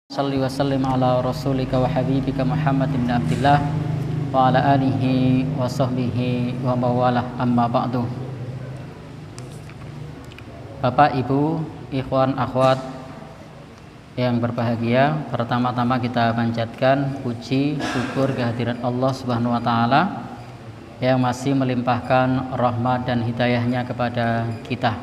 Salli wa sallim ala rasulika wa habibika Muhammad ibn Abdillah wa ala alihi wa sahbihi wa mawalah, amma ba'du. Bapak, Ibu, ikhwan, akhwat yang berbahagia, pertama-tama kita panjatkan puji syukur kehadiran Allah Subhanahu wa taala yang masih melimpahkan rahmat dan hidayahnya kepada kita.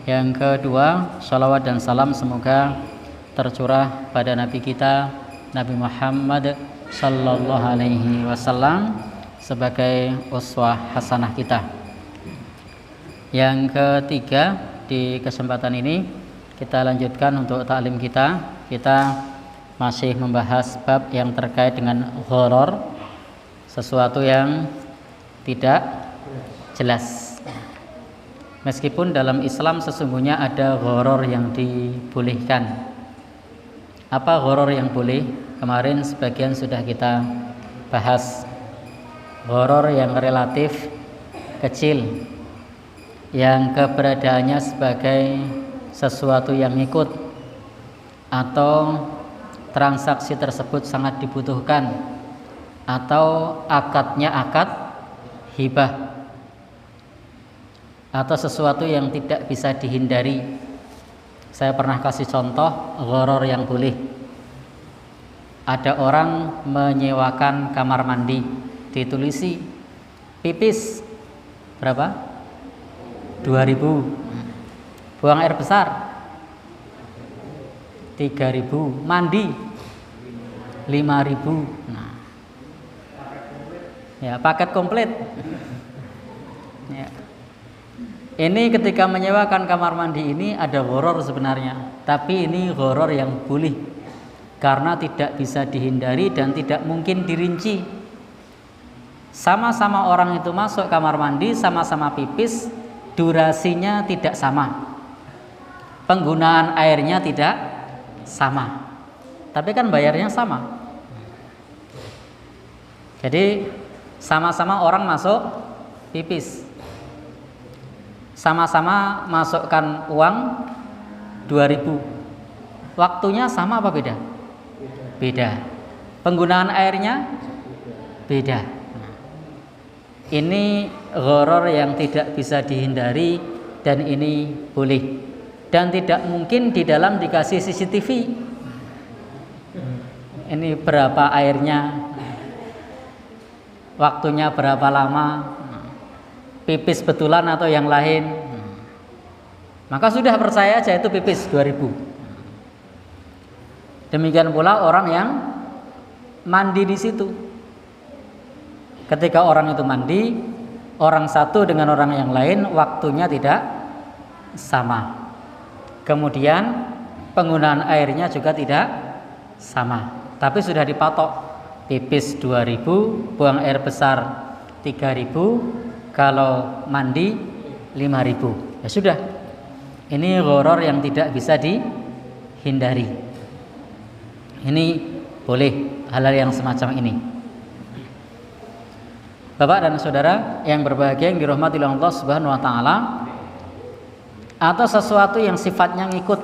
Yang kedua, shalawat dan salam semoga tercurah pada Nabi kita, Nabi Muhammad sallallahu alaihi wasallam sebagai uswah hasanah kita. Yang ketiga, di kesempatan ini kita lanjutkan untuk taklim kita. Kita masih membahas bab yang terkait dengan gharar, sesuatu yang tidak jelas. Meskipun dalam Islam sesungguhnya ada gharar yang dibolehkan. Apa gharar yang boleh? Kemarin sebagian sudah kita bahas. Gharar yang relatif kecil, yang keberadaannya sebagai sesuatu yang ikut, atau transaksi tersebut sangat dibutuhkan, atau akadnya akad hibah, atau sesuatu yang tidak bisa dihindari. Saya pernah kasih contoh gharar yang boleh. Ada orang menyewakan kamar mandi, ditulisi pipis berapa? 2.000. Buang air besar 3.000, mandi 5.000. Nah, ya, paket komplit. Ya. Ini ketika menyewakan kamar mandi ini ada gharar sebenarnya, tapi ini gharar yang boleh karena tidak bisa dihindari dan tidak mungkin dirinci. Sama-sama orang itu masuk kamar mandi, sama-sama pipis, durasinya tidak sama, penggunaan airnya tidak sama, tapi kan bayarnya sama. Jadi sama-sama orang masuk pipis, sama-sama masukkan uang 2.000. Waktunya sama apa beda? Beda. Penggunaan airnya beda. Ini gharar yang tidak bisa dihindari dan ini boleh. Dan tidak mungkin di dalam dikasih CCTV. Ini berapa airnya, waktunya berapa lama, pipis betulan atau yang lain. Maka sudah percaya aja itu pipis 2.000. Demikian pula orang yang mandi di situ. Ketika orang itu mandi, orang satu dengan orang yang lain waktunya tidak sama. Kemudian penggunaan airnya juga tidak sama. Tapi sudah dipatok, pipis 2.000, buang air besar 3.000, kalau mandi 5.000. Ya sudah. Ini gharar yang tidak bisa dihindari. Ini boleh hal-hal yang semacam ini. Bapak dan saudara yang berbahagia yang dirahmati oleh Allah Subhanahu wa taala, atau sesuatu yang sifatnya ngikut,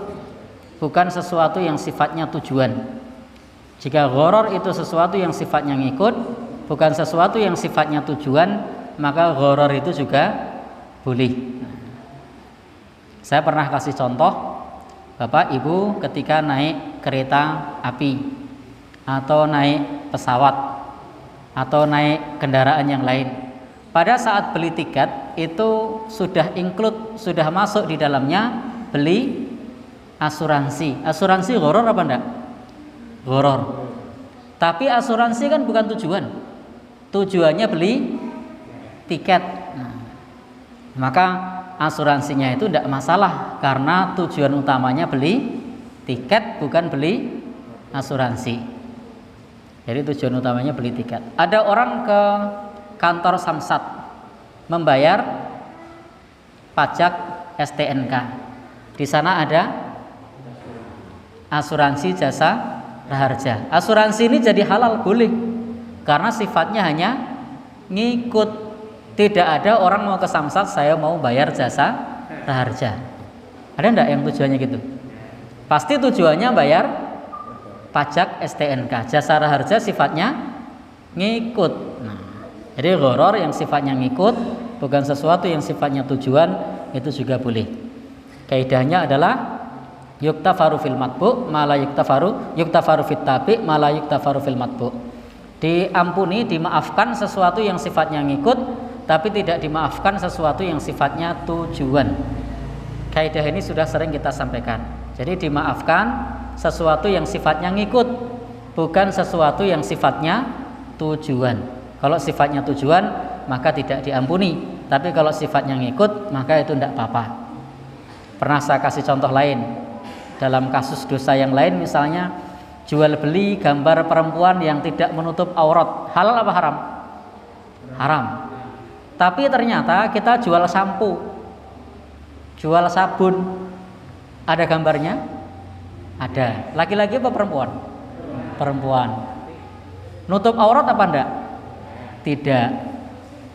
bukan sesuatu yang sifatnya tujuan. Jika gharar itu sesuatu yang sifatnya ngikut, bukan sesuatu yang sifatnya tujuan, maka gharar itu juga boleh. Saya pernah kasih contoh, Bapak Ibu ketika naik kereta api atau naik pesawat atau naik kendaraan yang lain, pada saat beli tiket itu sudah include, sudah masuk di dalamnya beli asuransi. Asuransi gharar apa enggak? Gharar. Tapi asuransi kan bukan tujuan. Tujuannya beli tiket. Maka asuransinya itu tidak masalah karena tujuan utamanya beli tiket, bukan beli asuransi. Jadi tujuan utamanya beli tiket. Ada orang ke kantor Samsat membayar pajak STNK. Di sana ada asuransi jasa raharja. Asuransi ini jadi halal, boleh, karena sifatnya hanya ngikut. Tidak ada orang mau ke Samsat, saya mau bayar jasa raharja. Ada enggak yang tujuannya gitu? Pasti tujuannya bayar pajak STNK. Jasara harja sifatnya ngikut. Nah, jadi gharar yang sifatnya ngikut, bukan sesuatu yang sifatnya tujuan, itu juga boleh. Kaidahnya adalah yuktafaru fil matbu ma la yuktafaru fit tabi ma la yuktafaru fil matbu. Diampuni, dimaafkan sesuatu yang sifatnya ngikut, tapi tidak dimaafkan sesuatu yang sifatnya tujuan. Kaidah ini sudah sering kita sampaikan. Jadi dimaafkan sesuatu yang sifatnya ngikut, bukan sesuatu yang sifatnya tujuan. Kalau sifatnya tujuan, maka tidak diampuni. Tapi kalau sifatnya ngikut, maka itu tidak apa-apa. Pernah saya kasih contoh lain. Dalam kasus dosa yang lain, misalnya jual beli gambar perempuan yang tidak menutup aurat, halal apa haram? Haram. Tapi ternyata kita jual sampo, jual sabun, ada gambarnya? Ada. Laki-laki apa perempuan? Perempuan. Nutup aurat apa enggak? Tidak.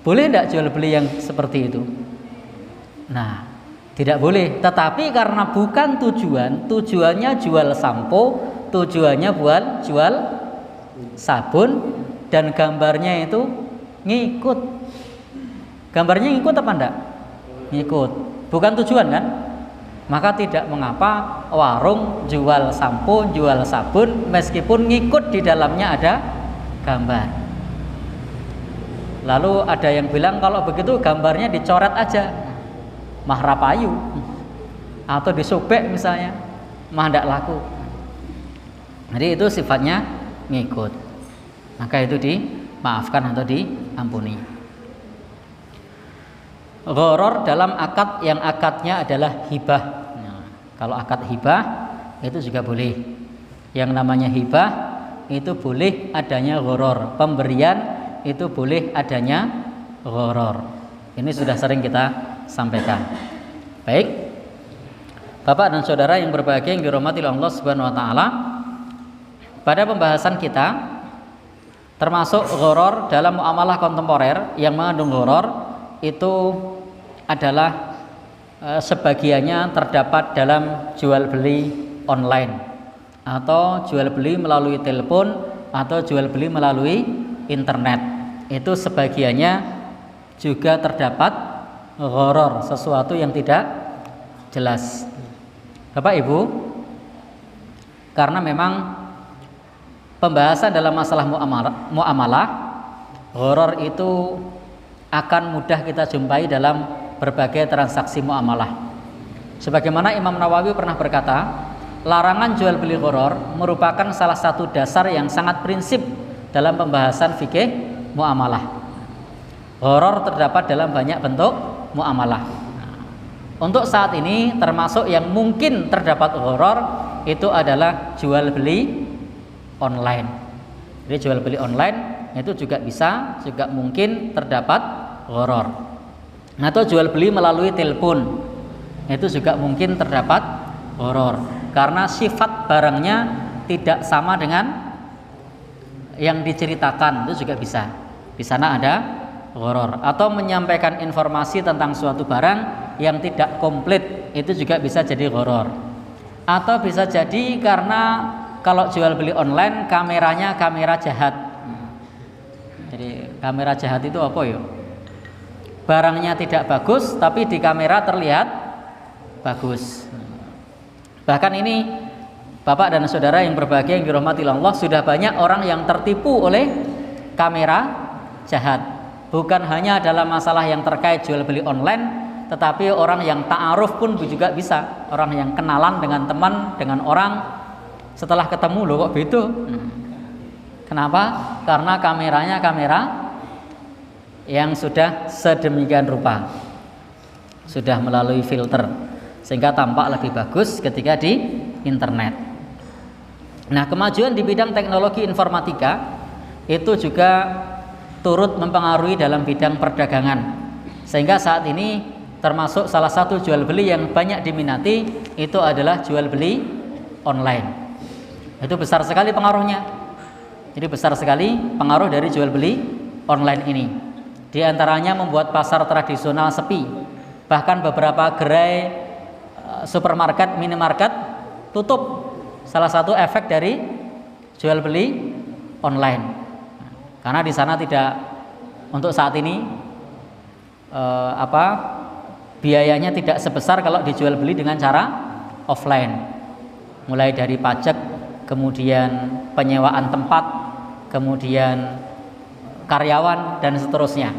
Boleh enggak jual beli yang seperti itu? Nah, tidak boleh. Tetapi karena bukan tujuannya jual sampo, tujuannya buat jual sabun, dan gambarnya itu ngikut. Gambarnya ngikut apa enggak? Ngikut. Bukan tujuan kan? Maka tidak mengapa warung jual sampo, jual sabun, meskipun ngikut di dalamnya ada gambar. Lalu ada yang bilang kalau begitu gambarnya dicoret aja, mah rapayu, atau disobek misalnya, mah tidak laku. Jadi itu sifatnya ngikut, maka itu dimaafkan atau diampuni. Gharar dalam akad yang akadnya adalah hibah. Nah, kalau akad hibah itu juga boleh. Yang namanya hibah itu boleh adanya gharar. Pemberian itu boleh adanya gharar. Ini sudah sering kita sampaikan. Baik, Bapak dan saudara yang berbahagia yang dirahmati Allah Subhanahu wa taala, pada pembahasan kita termasuk gharar dalam muamalah kontemporer yang mengandung gharar itu adalah sebagiannya terdapat dalam jual beli online atau jual beli melalui telepon atau jual beli melalui internet. Itu sebagiannya juga terdapat gharar, sesuatu yang tidak jelas. Bapak Ibu, karena memang pembahasan dalam masalah muamalah, gharar itu akan mudah kita jumpai dalam berbagai transaksi muamalah. Sebagaimana Imam Nawawi pernah berkata, larangan jual beli gharar merupakan salah satu dasar yang sangat prinsip dalam pembahasan fikih muamalah. Gharar terdapat dalam banyak bentuk muamalah. Untuk saat ini termasuk yang mungkin terdapat gharar itu adalah jual beli online. Jadi jual beli online itu juga bisa, juga mungkin terdapat gharar. Atau jual beli melalui telepon itu juga mungkin terdapat gharar, karena sifat barangnya tidak sama dengan yang diceritakan, itu juga bisa. Di sana ada gharar. Atau menyampaikan informasi tentang suatu barang yang tidak komplit, itu juga bisa jadi gharar. Atau bisa jadi karena kalau jual beli online kameranya kamera jahat. Jadi kamera jahat itu apa ya? Barangnya tidak bagus tapi di kamera terlihat bagus. Bahkan ini Bapak dan saudara yang berbahagia yang dirahmati Allah, sudah banyak orang yang tertipu oleh kamera jahat. Bukan hanya dalam masalah yang terkait jual beli online, tetapi orang yang ta'aruf pun juga bisa. Orang yang kenalan dengan teman, dengan orang, setelah ketemu loh kok beda. Kenapa? Karena kameranya kamera yang sudah sedemikian rupa, sudah melalui filter, sehingga tampak lebih bagus ketika di internet. Nah, kemajuan di bidang teknologi informatika itu juga turut mempengaruhi dalam bidang perdagangan, sehingga saat ini termasuk salah satu jual beli yang banyak diminati itu adalah jual beli online. Itu besar sekali pengaruhnya. Jadi besar sekali pengaruh dari jual beli online ini. Di antaranya membuat pasar tradisional sepi. Bahkan beberapa gerai supermarket, minimarket tutup. Salah satu efek dari jual beli online. Karena di sana tidak, untuk saat ini biayanya tidak sebesar kalau dijual beli dengan cara offline. Mulai dari pajak, kemudian penyewaan tempat, kemudian karyawan dan seterusnya.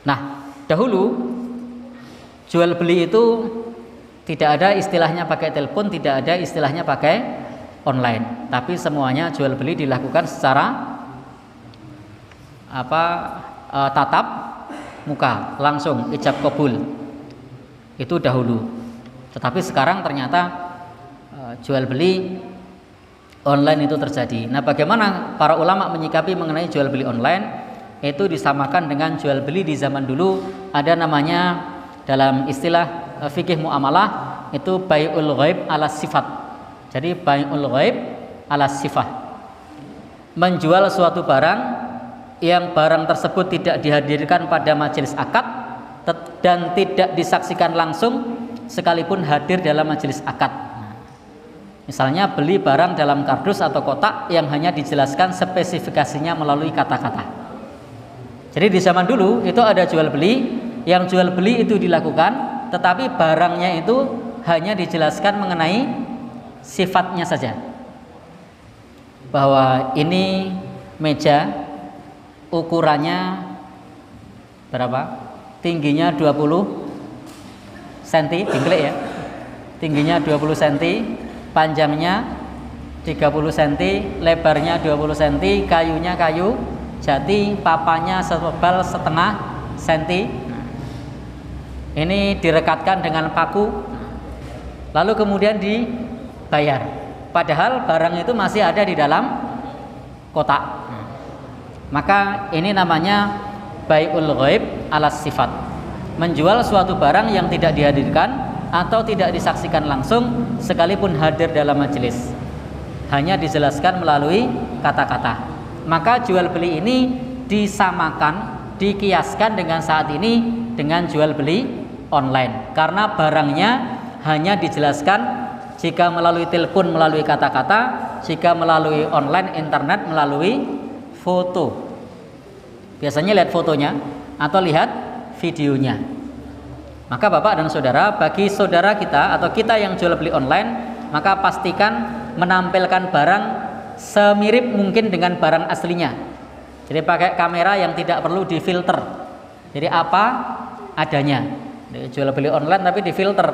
Nah, dahulu jual beli itu tidak ada istilahnya pakai telepon, tidak ada istilahnya pakai online, tapi semuanya jual beli dilakukan secara tatap muka, langsung ijab kabul. Itu dahulu. Tetapi sekarang ternyata jual beli online itu terjadi. Nah, bagaimana para ulama menyikapi mengenai jual beli online? Itu disamakan dengan jual beli di zaman dulu, ada namanya dalam istilah fikih muamalah itu bai'ul ghaib ala sifat. Jadi bai'ul ghaib ala sifat, menjual suatu barang yang barang tersebut tidak dihadirkan pada majelis akad dan tidak disaksikan langsung sekalipun hadir dalam majelis akad. Misalnya beli barang dalam kardus atau kotak yang hanya dijelaskan spesifikasinya melalui kata-kata. Jadi di zaman dulu itu ada jual beli, yang jual beli itu dilakukan, tetapi barangnya itu hanya dijelaskan mengenai sifatnya saja. Bahwa ini meja ukurannya berapa? Tingginya 20 cm, dingklek ya. Tingginya 20 cm, panjangnya 30 cm, lebarnya 20 cm, kayunya kayu jati, papanya setebal setengah senti. Ini direkatkan dengan paku, lalu kemudian dibayar. Padahal barang itu masih ada di dalam kotak. Maka ini namanya bai'ul ghaib ala sifat, menjual suatu barang yang tidak dihadirkan atau tidak disaksikan langsung sekalipun hadir dalam majelis, hanya dijelaskan melalui kata-kata. Maka jual beli ini disamakan, dikiaskan dengan saat ini dengan jual beli online, karena barangnya hanya dijelaskan jika melalui telepon melalui kata-kata, jika melalui online internet melalui foto. Biasanya lihat fotonya atau lihat videonya. Maka Bapak dan Saudara, bagi saudara kita atau kita yang jual beli online, maka pastikan menampilkan barang semirip mungkin dengan barang aslinya. Jadi pakai kamera yang tidak perlu difilter. Jadi apa adanya. Jual beli online tapi difilter.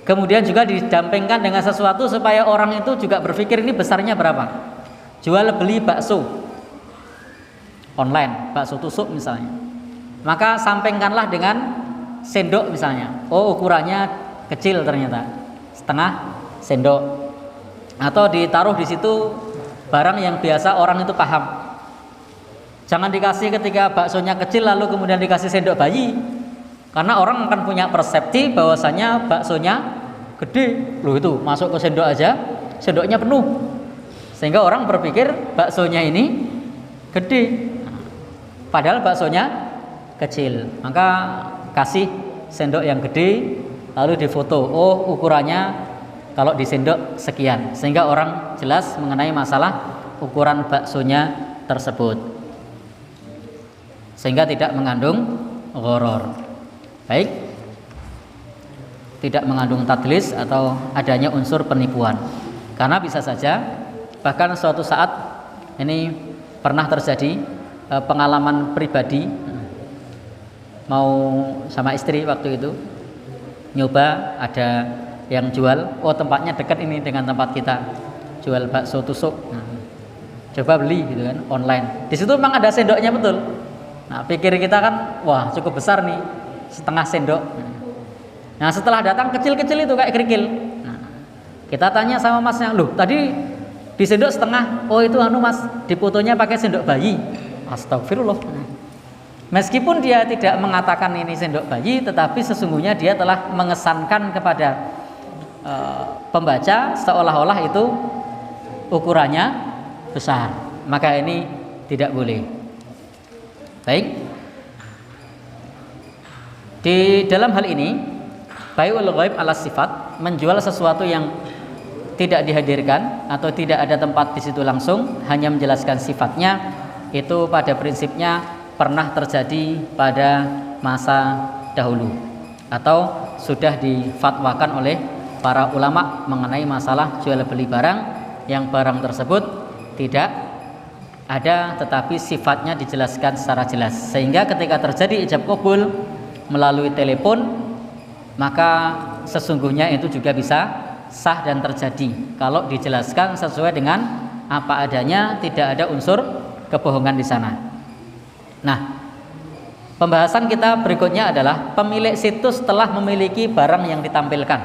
Kemudian juga didampingkan dengan sesuatu supaya orang itu juga berpikir ini besarnya berapa. Jual beli bakso online, bakso tusuk misalnya. Maka sampingkanlah dengan sendok misalnya. Oh, ukurannya kecil ternyata, setengah sendok. Atau ditaruh di situ barang yang biasa orang itu paham. Jangan dikasih ketika baksonya kecil lalu kemudian dikasih sendok bayi, karena orang akan punya persepsi bahwasanya baksonya gede. Loh, itu masuk ke sendok aja sendoknya penuh, sehingga orang berpikir baksonya ini gede, padahal baksonya kecil. Maka kasih sendok yang gede lalu difoto. Oh, ukurannya kalau di sendok sekian, sehingga orang jelas mengenai masalah ukuran baksonya tersebut, sehingga tidak mengandung gharar. Baik, tidak mengandung tadlis atau adanya unsur penipuan. Karena bisa saja, bahkan suatu saat ini pernah terjadi pengalaman pribadi, mau sama istri waktu itu nyoba ada yang jual, oh tempatnya dekat ini dengan tempat kita, jual bakso tusuk. Coba beli gitu kan online. Di situ memang ada sendoknya betul. Nah, pikir kita kan, wah cukup besar nih, setengah sendok. Nah, setelah datang kecil-kecil itu kayak kerikil. Nah, kita tanya sama masnya, loh tadi di sendok setengah. Oh itu mas, di fotonya pakai sendok bayi. Astagfirullah. Meskipun dia tidak mengatakan ini sendok bayi, tetapi sesungguhnya dia telah mengesankan kepada pembaca seolah-olah itu ukurannya besar. Maka ini tidak boleh. Baik. Di dalam hal ini bai'ul ghaib ala sifat, menjual sesuatu yang tidak dihadirkan atau tidak ada tempat di situ langsung, hanya menjelaskan sifatnya, itu pada prinsipnya pernah terjadi pada masa dahulu atau sudah difatwakan oleh para ulama mengenai masalah jual beli barang yang barang tersebut tidak ada tetapi sifatnya dijelaskan secara jelas, sehingga ketika terjadi ijab kabul melalui telepon, maka sesungguhnya itu juga bisa sah dan terjadi kalau dijelaskan sesuai dengan apa adanya, tidak ada unsur kebohongan di sana. Nah, pembahasan kita berikutnya adalah pemilik situs telah memiliki barang yang ditampilkan.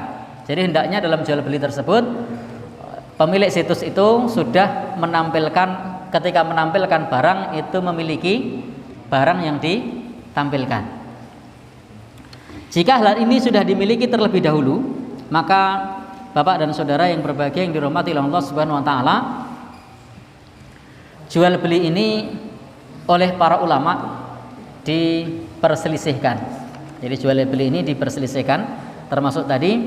Jadi hendaknya dalam jual beli tersebut pemilik situs itu sudah menampilkan, ketika menampilkan barang itu memiliki barang yang ditampilkan. Jika hal ini sudah dimiliki terlebih dahulu, maka Bapak dan saudara yang berbahagia yang dirahmati oleh Allah Subhanahu wa taala, jual beli ini oleh para ulama diperselisihkan. Jadi jual beli ini diperselisihkan, termasuk tadi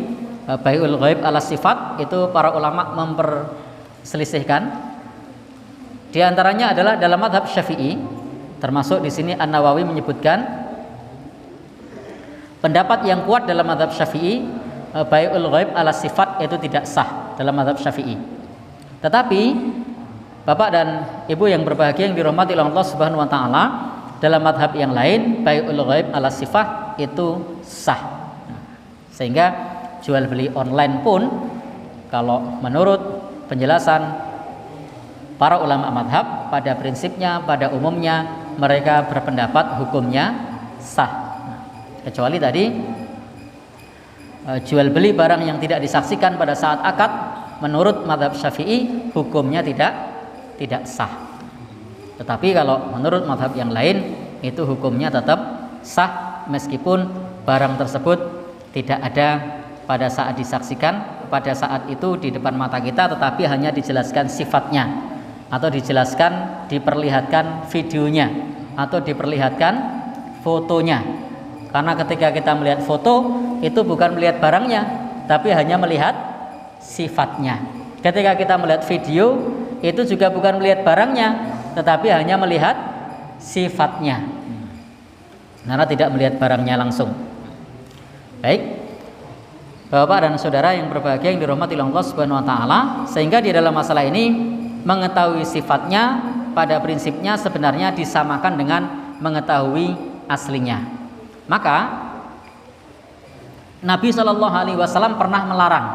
bai'ul ghaib ala sifat, itu para ulama memperselisihkan. Di antaranya adalah dalam mazhab Syafi'i, termasuk di sini An-Nawawi menyebutkan pendapat yang kuat dalam mazhab Syafi'i, bai'ul ghaib ala sifat itu tidak sah dalam mazhab Syafi'i. Tetapi Bapak dan Ibu yang berbahagia yang dirahmati oleh Allah Subhanahu wa taala, dalam mazhab yang lain bai'ul ghaib ala sifat itu sah. Sehingga jual beli online pun kalau menurut penjelasan para ulama mazhab, pada prinsipnya, pada umumnya mereka berpendapat hukumnya sah. Kecuali tadi jual beli barang yang tidak disaksikan pada saat akad, menurut mazhab Syafi'i hukumnya tidak sah. Tetapi kalau menurut mazhab yang lain itu hukumnya tetap sah meskipun barang tersebut tidak ada pada saat disaksikan, pada saat itu di depan mata kita, tetapi hanya dijelaskan sifatnya atau dijelaskan, diperlihatkan videonya atau diperlihatkan fotonya. Karena ketika kita melihat foto itu bukan melihat barangnya, tapi hanya melihat sifatnya. Ketika kita melihat video itu juga bukan melihat barangnya, tetapi hanya melihat sifatnya. Karena tidak melihat barangnya langsung. Baik, Bapak dan saudara yang berbahagia yang dirahmati Allah Subhanahu wa taala, sehingga di dalam masalah ini mengetahui sifatnya pada prinsipnya sebenarnya disamakan dengan mengetahui aslinya. Maka Nabi SAW pernah melarang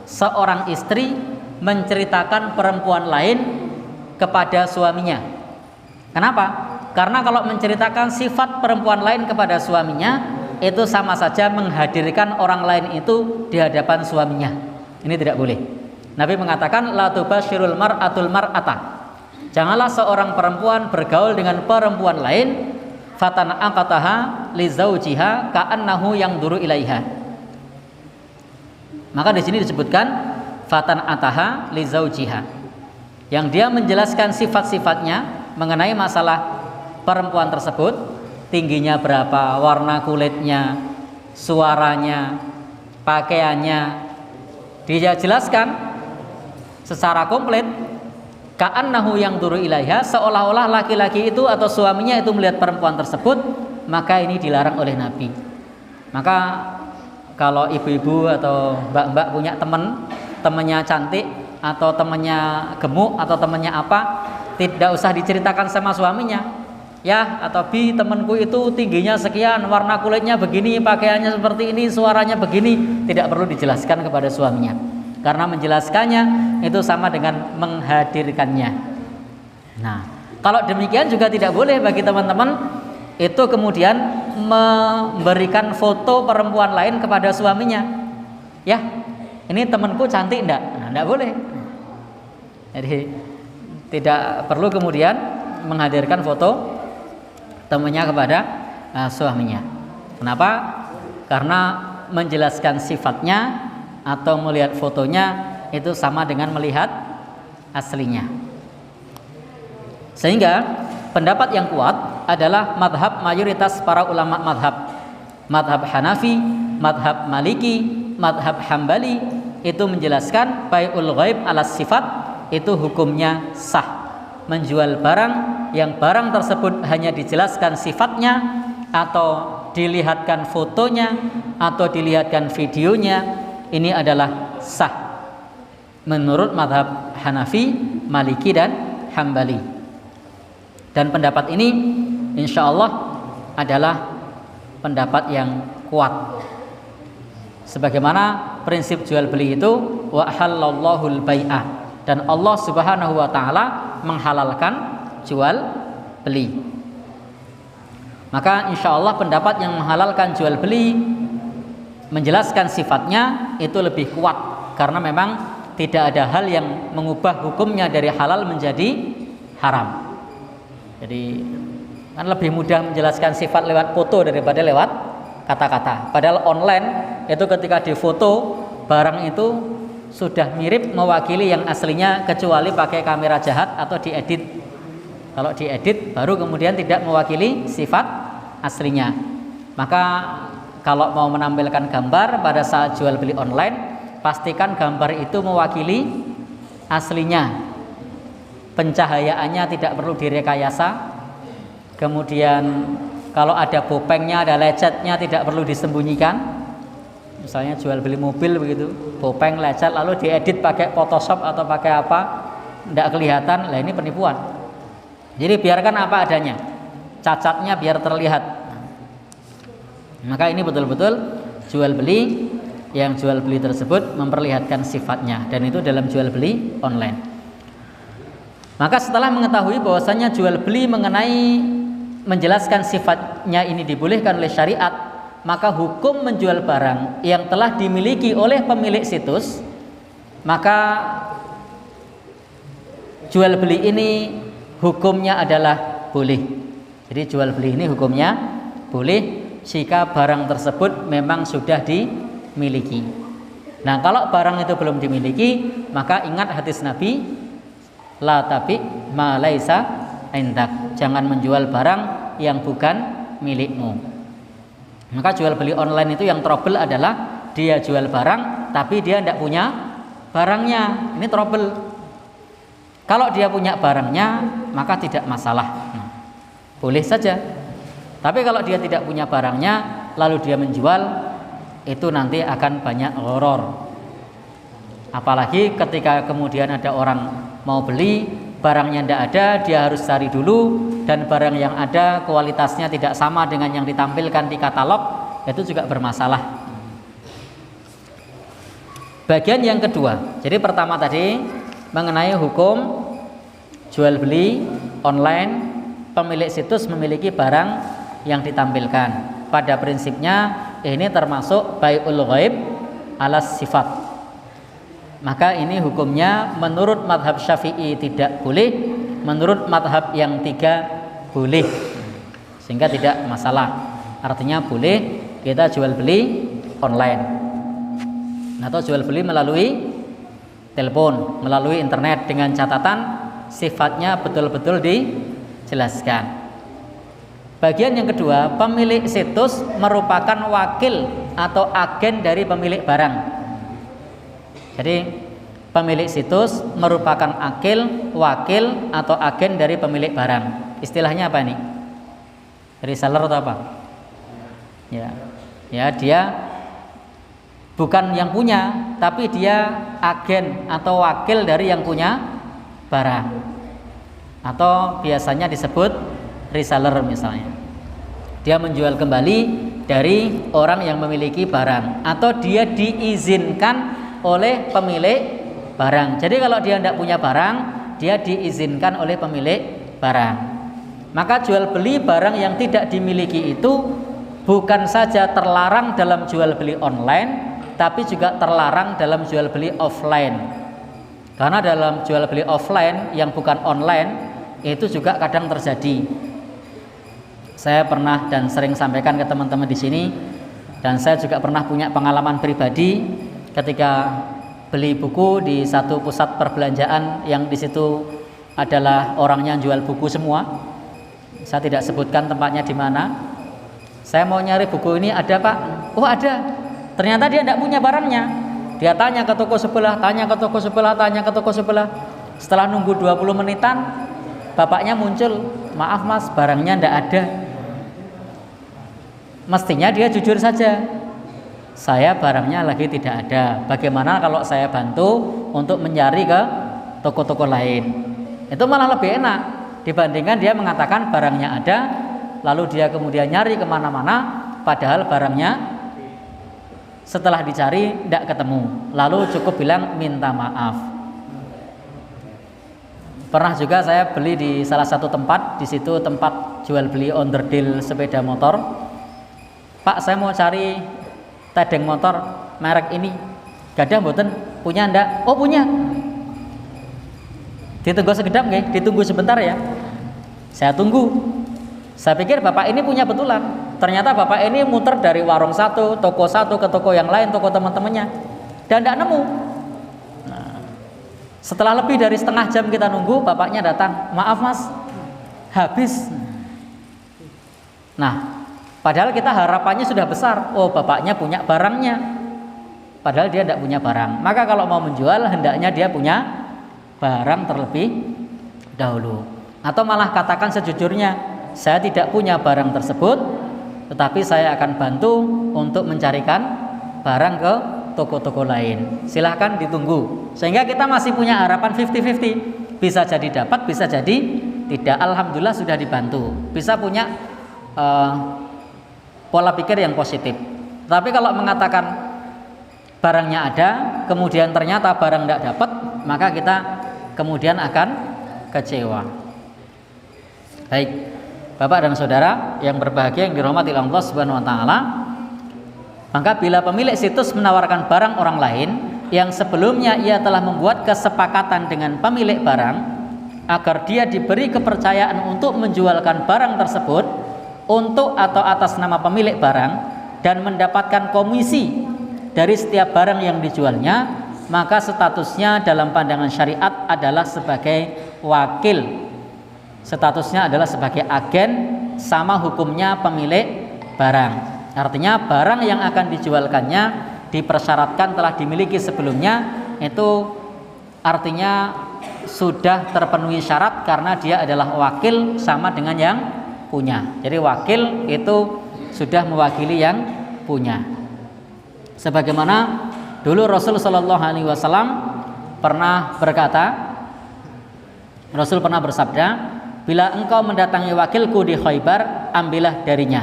seorang istri menceritakan perempuan lain kepada suaminya. Kenapa? Karena kalau menceritakan sifat perempuan lain kepada suaminya, itu sama saja menghadirkan orang lain itu di hadapan suaminya. Ini tidak boleh. Nabi mengatakan la tubasyirul mar'atul mar'ata. Janganlah seorang perempuan bergaul dengan perempuan lain fatana'aqataha li zaujiha ka'annahu yanzuru ilaiha. Maka di sini disebutkan fatana'ataha li zaujiha, yang dia menjelaskan sifat-sifatnya mengenai masalah perempuan tersebut, tingginya berapa, warna kulitnya, suaranya, pakaiannya, dia jelaskan secara komplit. Ka'annahu yanzuru ilaiha, seolah-olah laki-laki itu atau suaminya itu melihat perempuan tersebut, maka ini dilarang oleh Nabi. Maka kalau ibu-ibu atau mbak-mbak punya temannya cantik atau temannya gemuk atau temannya apa, tidak usah diceritakan sama suaminya. Ya, atau bi temanku itu tingginya sekian, warna kulitnya begini, pakaiannya seperti ini, suaranya begini, tidak perlu dijelaskan kepada suaminya. Karena menjelaskannya itu sama dengan menghadirkannya. Nah, kalau demikian juga tidak boleh bagi teman-teman itu kemudian memberikan foto perempuan lain kepada suaminya. Ya, ini temanku cantik enggak? Nah, enggak boleh. Jadi tidak perlu kemudian menghadirkan foto temannya kepada suaminya. Kenapa? Karena menjelaskan sifatnya atau melihat fotonya itu sama dengan melihat aslinya. Sehingga pendapat yang kuat adalah madhab mayoritas para ulama madhab Hanafi, madhab Maliki, madhab Hambali, itu menjelaskan bai'ul ghaib alas sifat itu hukumnya sah. Menjual barang yang barang tersebut hanya dijelaskan sifatnya atau dilihatkan fotonya atau dilihatkan videonya, ini adalah sah menurut mazhab Hanafi, Maliki dan Hambali. Dan pendapat ini insya Allah adalah pendapat yang kuat. Sebagaimana prinsip jual beli itu wa halallahul bai'ah, dan Allah Subhanahu wa taala menghalalkan jual beli. Maka insya Allah pendapat yang menghalalkan jual beli menjelaskan sifatnya itu lebih kuat, karena memang tidak ada hal yang mengubah hukumnya dari halal menjadi haram. Jadi kan lebih mudah menjelaskan sifat lewat foto daripada lewat kata-kata. Padahal online itu ketika difoto barang itu sudah mirip mewakili yang aslinya, kecuali pakai kamera jahat atau diedit. Kalau diedit baru kemudian tidak mewakili sifat aslinya. Maka kalau mau menampilkan gambar pada saat jual beli online, pastikan gambar itu mewakili aslinya. Pencahayaannya tidak perlu direkayasa. Kemudian kalau ada bopengnya, ada lecetnya, tidak perlu disembunyikan. Misalnya jual beli mobil begitu, bopeng, lecet, lalu diedit pakai Photoshop atau pakai apa, tidak kelihatan. Lah ini penipuan. Jadi biarkan apa adanya, cacatnya biar terlihat. Maka ini betul-betul jual beli, yang jual beli tersebut memperlihatkan sifatnya, dan itu dalam jual beli online. Maka setelah mengetahui bahwasanya jual beli mengenai menjelaskan sifatnya ini dibolehkan oleh syariat, maka hukum menjual barang yang telah dimiliki oleh pemilik situs, maka jual beli ini hukumnya adalah boleh. Jadi jual beli ini hukumnya boleh jika barang tersebut memang sudah dimiliki. Nah, kalau barang itu belum dimiliki, maka ingat hadis Nabi, la tabi ma laisa indak. Jangan menjual barang yang bukan milikmu. Maka jual beli online itu yang trouble adalah dia jual barang tapi dia tidak punya barangnya. Ini trouble. Kalau dia punya barangnya maka tidak masalah, boleh saja. Tapi kalau dia tidak punya barangnya lalu dia menjual, itu nanti akan banyak gharar. Apalagi ketika kemudian ada orang mau beli, barangnya tidak ada, dia harus cari dulu, dan barang yang ada kualitasnya tidak sama dengan yang ditampilkan di katalog, itu juga bermasalah. Bagian yang kedua, jadi pertama tadi mengenai hukum jual beli online, pemilik situs memiliki barang yang ditampilkan. Pada prinsipnya ini termasuk bai'ul ghaib alas sifat. Maka ini hukumnya menurut mazhab Syafi'i tidak boleh, menurut mazhab yang tiga boleh, sehingga tidak masalah. Artinya boleh kita jual beli online atau jual beli melalui telepon, melalui internet, dengan catatan sifatnya betul-betul dijelaskan. Bagian yang kedua, pemilik situs merupakan wakil atau agen dari pemilik barang. Jadi pemilik situs merupakan wakil atau agen dari pemilik barang. Istilahnya apa ini? Reseller atau apa? Ya, dia bukan yang punya, tapi dia agen atau wakil dari yang punya barang. Atau biasanya disebut reseller misalnya. Dia menjual kembali dari orang yang memiliki barang, atau dia diizinkan oleh pemilik barang. Jadi kalau dia tidak punya barang, dia diizinkan oleh pemilik barang. Maka jual beli barang yang tidak dimiliki itu bukan saja terlarang dalam jual beli online, tapi juga terlarang dalam jual beli offline. Karena dalam jual beli offline yang bukan online itu juga kadang terjadi. Saya pernah dan sering sampaikan ke teman-teman di sini, dan saya juga pernah punya pengalaman pribadi ketika beli buku di satu pusat perbelanjaan yang di situ adalah orangnya jual buku semua. Saya tidak sebutkan tempatnya di mana. Saya mau nyari buku ini, ada Pak? Oh ada. Ternyata dia tidak punya barangnya. Dia tanya ke toko sebelah, tanya ke toko sebelah, tanya ke toko sebelah. Setelah nunggu 20 menitan, bapaknya muncul, maaf mas, barangnya ndak ada. Mestinya dia jujur saja, saya barangnya lagi tidak ada. Bagaimana kalau saya bantu untuk mencari ke toko-toko lain? Itu malah lebih enak dibandingkan dia mengatakan barangnya ada, lalu dia kemudian nyari kemana-mana, padahal barangnya setelah dicari tidak ketemu, lalu cukup bilang minta maaf. Pernah juga saya beli di salah satu tempat, di situ tempat jual beli onderdil sepeda motor. Pak, saya mau cari tedeng motor merek ini, gadah mboten, punya ndak? Oh punya. Ditunggu sekedap nggih, ditunggu sebentar ya. Saya tunggu. Saya pikir bapak ini punya betulan. Ternyata bapak ini muter dari warung satu ke toko yang lain, toko teman-temannya, dan tidak nemu. Nah, setelah lebih dari setengah jam kita nunggu, bapaknya datang, maaf mas, habis. Nah, padahal kita harapannya sudah besar, oh bapaknya punya barangnya, padahal dia tidak punya barang. Maka kalau mau menjual, hendaknya dia punya barang terlebih dahulu. Atau malah katakan sejujurnya, saya tidak punya barang tersebut, tetapi saya akan bantu untuk mencarikan barang ke toko-toko lain. Silahkan ditunggu. Sehingga kita masih punya harapan 50-50. Bisa jadi dapat, bisa jadi tidak. Alhamdulillah sudah dibantu. Bisa punya pola pikir yang positif. Tapi kalau mengatakan barangnya ada, kemudian ternyata barang tidak dapat, maka kita kemudian akan kecewa. Baik. Bapak dan saudara yang berbahagia yang dirahmati Allah Subhanahu wa taala, maka bila pemilik situs menawarkan barang orang lain yang sebelumnya ia telah membuat kesepakatan dengan pemilik barang agar dia diberi kepercayaan untuk menjualkan barang tersebut untuk atau atas nama pemilik barang dan mendapatkan komisi dari setiap barang yang dijualnya, maka statusnya dalam pandangan syariat adalah sebagai wakil. Statusnya adalah sebagai agen, sama hukumnya pemilik barang. Artinya barang yang akan dijualkannya dipersyaratkan telah dimiliki sebelumnya, itu artinya sudah terpenuhi syarat karena dia adalah wakil sama dengan yang punya. Jadi wakil itu sudah mewakili yang punya. Sebagaimana dulu Rasul Shallallahu Alaihi Wasallam pernah berkata, Rasul pernah bersabda, bila engkau mendatangi wakilku di Khaybar, ambillah darinya.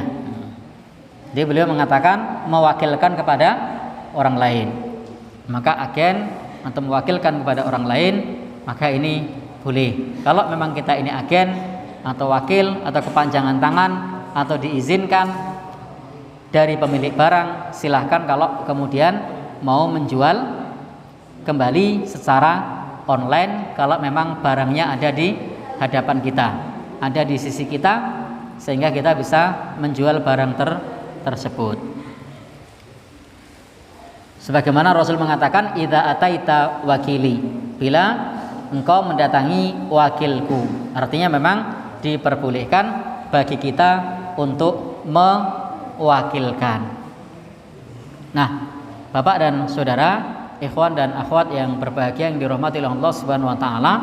Jadi beliau mengatakan mewakilkan kepada orang lain. Maka agen atau mewakilkan kepada orang lain, maka ini boleh. Kalau memang kita ini agen atau wakil atau kepanjangan tangan atau diizinkan dari pemilik barang, silahkan kalau kemudian mau menjual kembali secara online kalau memang barangnya ada di hadapan kita, ada di sisi kita, sehingga kita bisa menjual barang tersebut. Sebagaimana Rasul mengatakan, idza ataita wakili, bila engkau mendatangi wakilku. Artinya memang diperbolehkan bagi kita untuk mewakilkan. Nah, Bapak dan saudara, ikhwan dan akhwat yang berbahagia yang dirahmati Allah Subhanahu wa taala,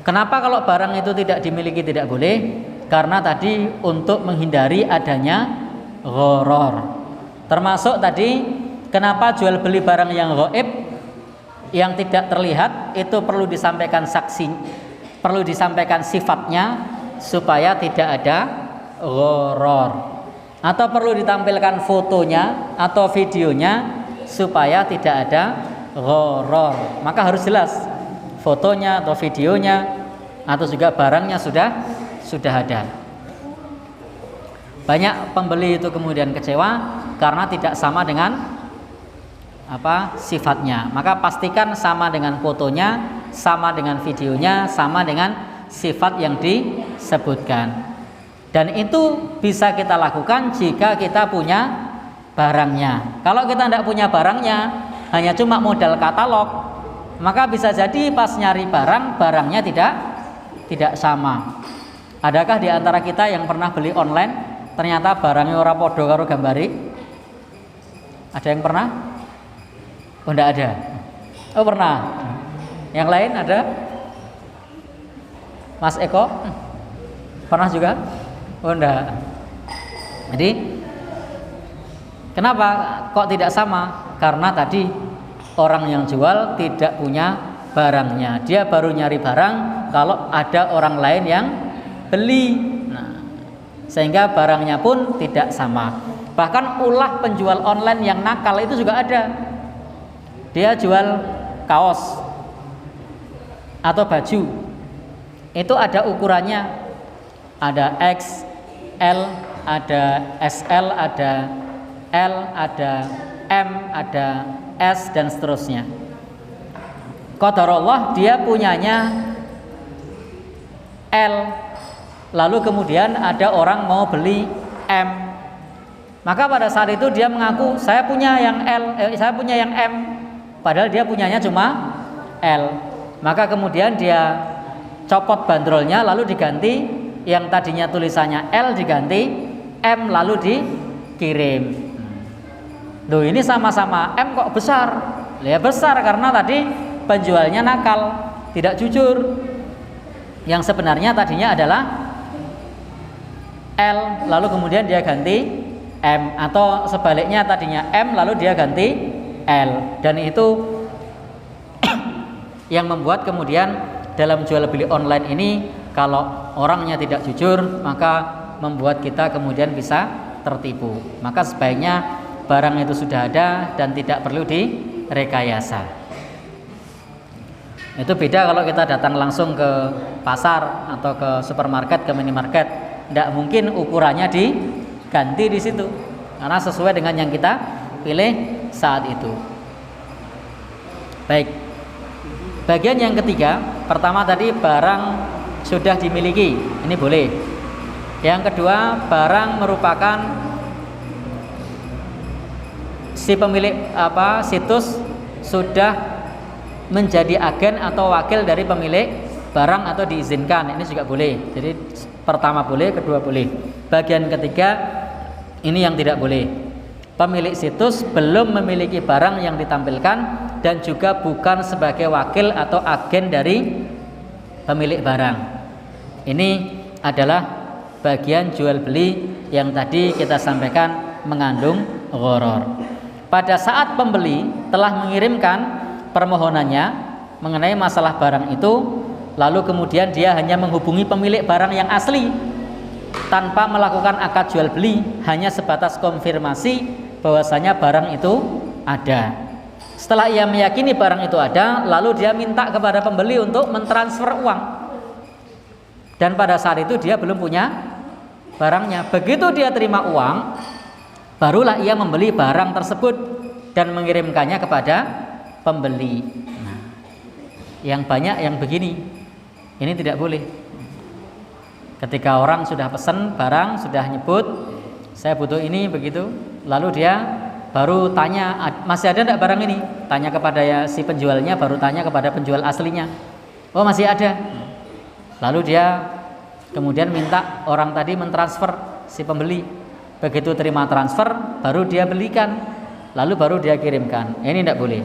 kenapa kalau barang itu tidak dimiliki tidak boleh? Karena tadi untuk menghindari adanya gharar. Termasuk tadi kenapa jual beli barang yang gaib, yang tidak terlihat, itu perlu disampaikan saksi, perlu disampaikan sifatnya supaya tidak ada gharar. Atau perlu ditampilkan fotonya atau videonya supaya tidak ada gharar. Maka harus jelas fotonya atau videonya atau juga barangnya sudah ada. Banyak pembeli itu kemudian kecewa karena tidak sama dengan sifatnya. Maka pastikan sama dengan fotonya, sama dengan videonya, sama dengan sifat yang disebutkan. Dan itu bisa kita lakukan jika kita punya barangnya. Kalau kita tidak punya barangnya, hanya cuma modal katalog, maka bisa jadi pas nyari barangnya tidak sama. Adakah di antara kita yang pernah beli online ternyata barangnya ora podo karo gambari? Ada yang pernah? Oh, enggak ada. Oh, pernah. Yang lain ada? Mas Eko? Pernah juga? Oh, enggak. Jadi kenapa kok tidak sama? Karena tadi orang yang jual tidak punya barangnya. Dia baru nyari barang kalau ada orang lain yang beli. Nah, sehingga barangnya pun tidak sama. Bahkan ulah penjual online yang nakal itu juga ada. Dia jual kaos atau baju. Itu ada ukurannya. Ada X, L, ada SL, ada L, ada M, ada S, dan seterusnya. Qadarullah dia punyanya L, lalu kemudian ada orang mau beli M. Maka pada saat itu dia mengaku saya punya yang L, saya punya yang M, padahal dia punyanya cuma L. Maka kemudian dia copot bandrolnya lalu diganti, yang tadinya tulisannya L diganti M lalu dikirim. Loh, ini sama-sama M kok besar? Ya besar karena tadi penjualnya nakal, tidak jujur. Yang sebenarnya tadinya adalah L lalu kemudian dia ganti M, atau sebaliknya tadinya M lalu dia ganti L. Dan itu yang membuat kemudian dalam jual beli online ini kalau orangnya tidak jujur maka membuat kita kemudian bisa tertipu. Maka sebaiknya barang itu sudah ada dan tidak perlu direkayasa. Itu beda kalau kita datang langsung ke pasar atau ke supermarket, ke minimarket. Tidak mungkin ukurannya diganti di situ karena sesuai dengan yang kita pilih saat itu. Baik. Bagian yang ketiga, pertama tadi barang sudah dimiliki, ini boleh. Yang kedua, barang merupakan si pemilik situs sudah menjadi agen atau wakil dari pemilik barang atau diizinkan, ini juga boleh. Jadi pertama boleh, kedua boleh. Bagian ketiga ini yang tidak boleh. Pemilik situs belum memiliki barang yang ditampilkan dan juga bukan sebagai wakil atau agen dari pemilik barang. Ini adalah bagian jual beli yang tadi kita sampaikan mengandung gharar. Pada saat pembeli telah mengirimkan permohonannya mengenai masalah barang itu, lalu kemudian dia hanya menghubungi pemilik barang yang asli tanpa melakukan akad jual beli, hanya sebatas konfirmasi bahwasanya barang itu ada. Setelah ia meyakini barang itu ada, lalu dia minta kepada pembeli untuk mentransfer uang. Dan pada saat itu dia belum punya barangnya. Begitu dia terima uang, barulah ia membeli barang tersebut dan mengirimkannya kepada pembeli. Nah, yang banyak yang begini, ini tidak boleh. Ketika orang sudah pesan barang, sudah nyebut saya butuh ini begitu, lalu dia baru tanya masih ada enggak barang ini, tanya kepada si penjualnya, baru tanya kepada penjual aslinya, oh masih ada. Lalu dia kemudian minta orang tadi mentransfer si pembeli. Begitu terima transfer baru dia belikan, lalu baru dia kirimkan. Ini tidak boleh.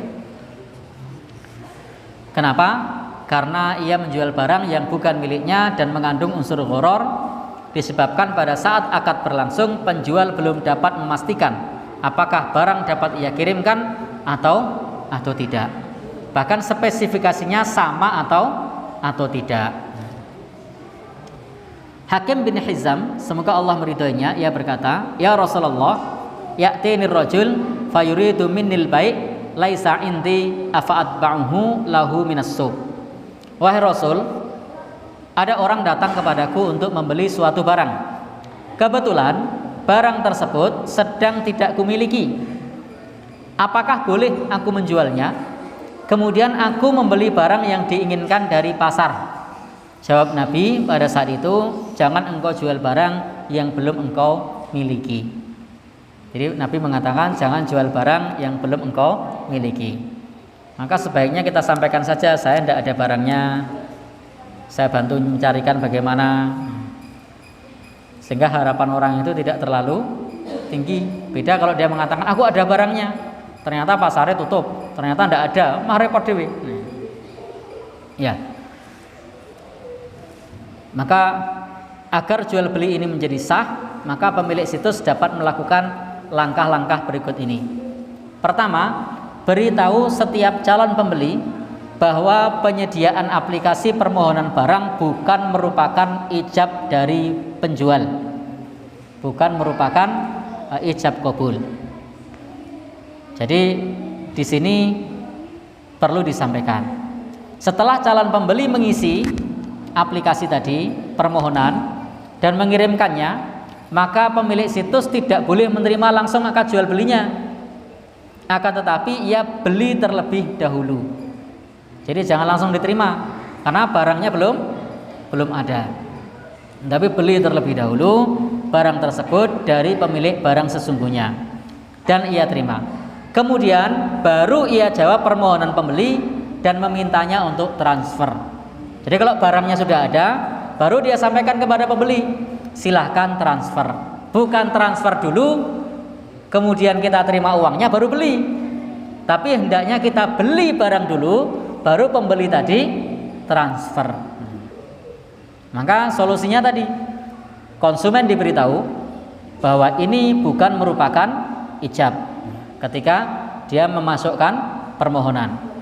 Kenapa? Karena ia menjual barang yang bukan miliknya dan mengandung unsur gharar, disebabkan pada saat akad berlangsung penjual belum dapat memastikan apakah barang dapat ia kirimkan atau tidak. Bahkan spesifikasinya sama atau tidak. Hakim bin Hizam, semoga Allah meridhoinya, ia berkata, "Ya Rasulullah, ya'tini rajul fayuridu minnil bai' laisa indi afa'atba'uhu lahu minas suq." Wahai Rasul, ada orang datang kepadaku untuk membeli suatu barang. Kebetulan barang tersebut sedang tidak kumiliki. Apakah boleh aku menjualnya? Kemudian aku membeli barang yang diinginkan dari pasar. Jawab Nabi pada saat itu, jangan engkau jual barang yang belum engkau miliki. Jadi Nabi mengatakan jangan jual barang yang belum engkau miliki. Maka sebaiknya kita sampaikan saja, saya tidak ada barangnya, saya bantu mencarikan bagaimana, sehingga harapan orang itu tidak terlalu tinggi. Beda kalau dia mengatakan aku ada barangnya, ternyata pasarnya tutup, ternyata ndak ada, mah repot dewe. Ya. Maka agar jual beli ini menjadi sah, maka pemilik situs dapat melakukan langkah-langkah berikut ini. Pertama, beritahu setiap calon pembeli bahwa penyediaan aplikasi permohonan barang bukan merupakan ijab dari penjual, bukan merupakan ijab kabul. Jadi di sini perlu disampaikan, setelah calon pembeli mengisi aplikasi tadi permohonan dan mengirimkannya, maka pemilik situs tidak boleh menerima langsung akad jual belinya, akan tetapi ia beli terlebih dahulu. Jadi jangan langsung diterima karena barangnya belum ada, tapi beli terlebih dahulu barang tersebut dari pemilik barang sesungguhnya dan ia terima. Kemudian baru ia jawab permohonan pembeli dan memintanya untuk transfer. Jadi kalau barangnya sudah ada, baru dia sampaikan kepada pembeli, silahkan transfer. Bukan transfer dulu, kemudian kita terima uangnya baru beli. Tapi hendaknya kita beli barang dulu, baru pembeli tadi transfer. Maka solusinya tadi, konsumen diberitahu bahwa ini bukan merupakan ijab ketika dia memasukkan permohonan.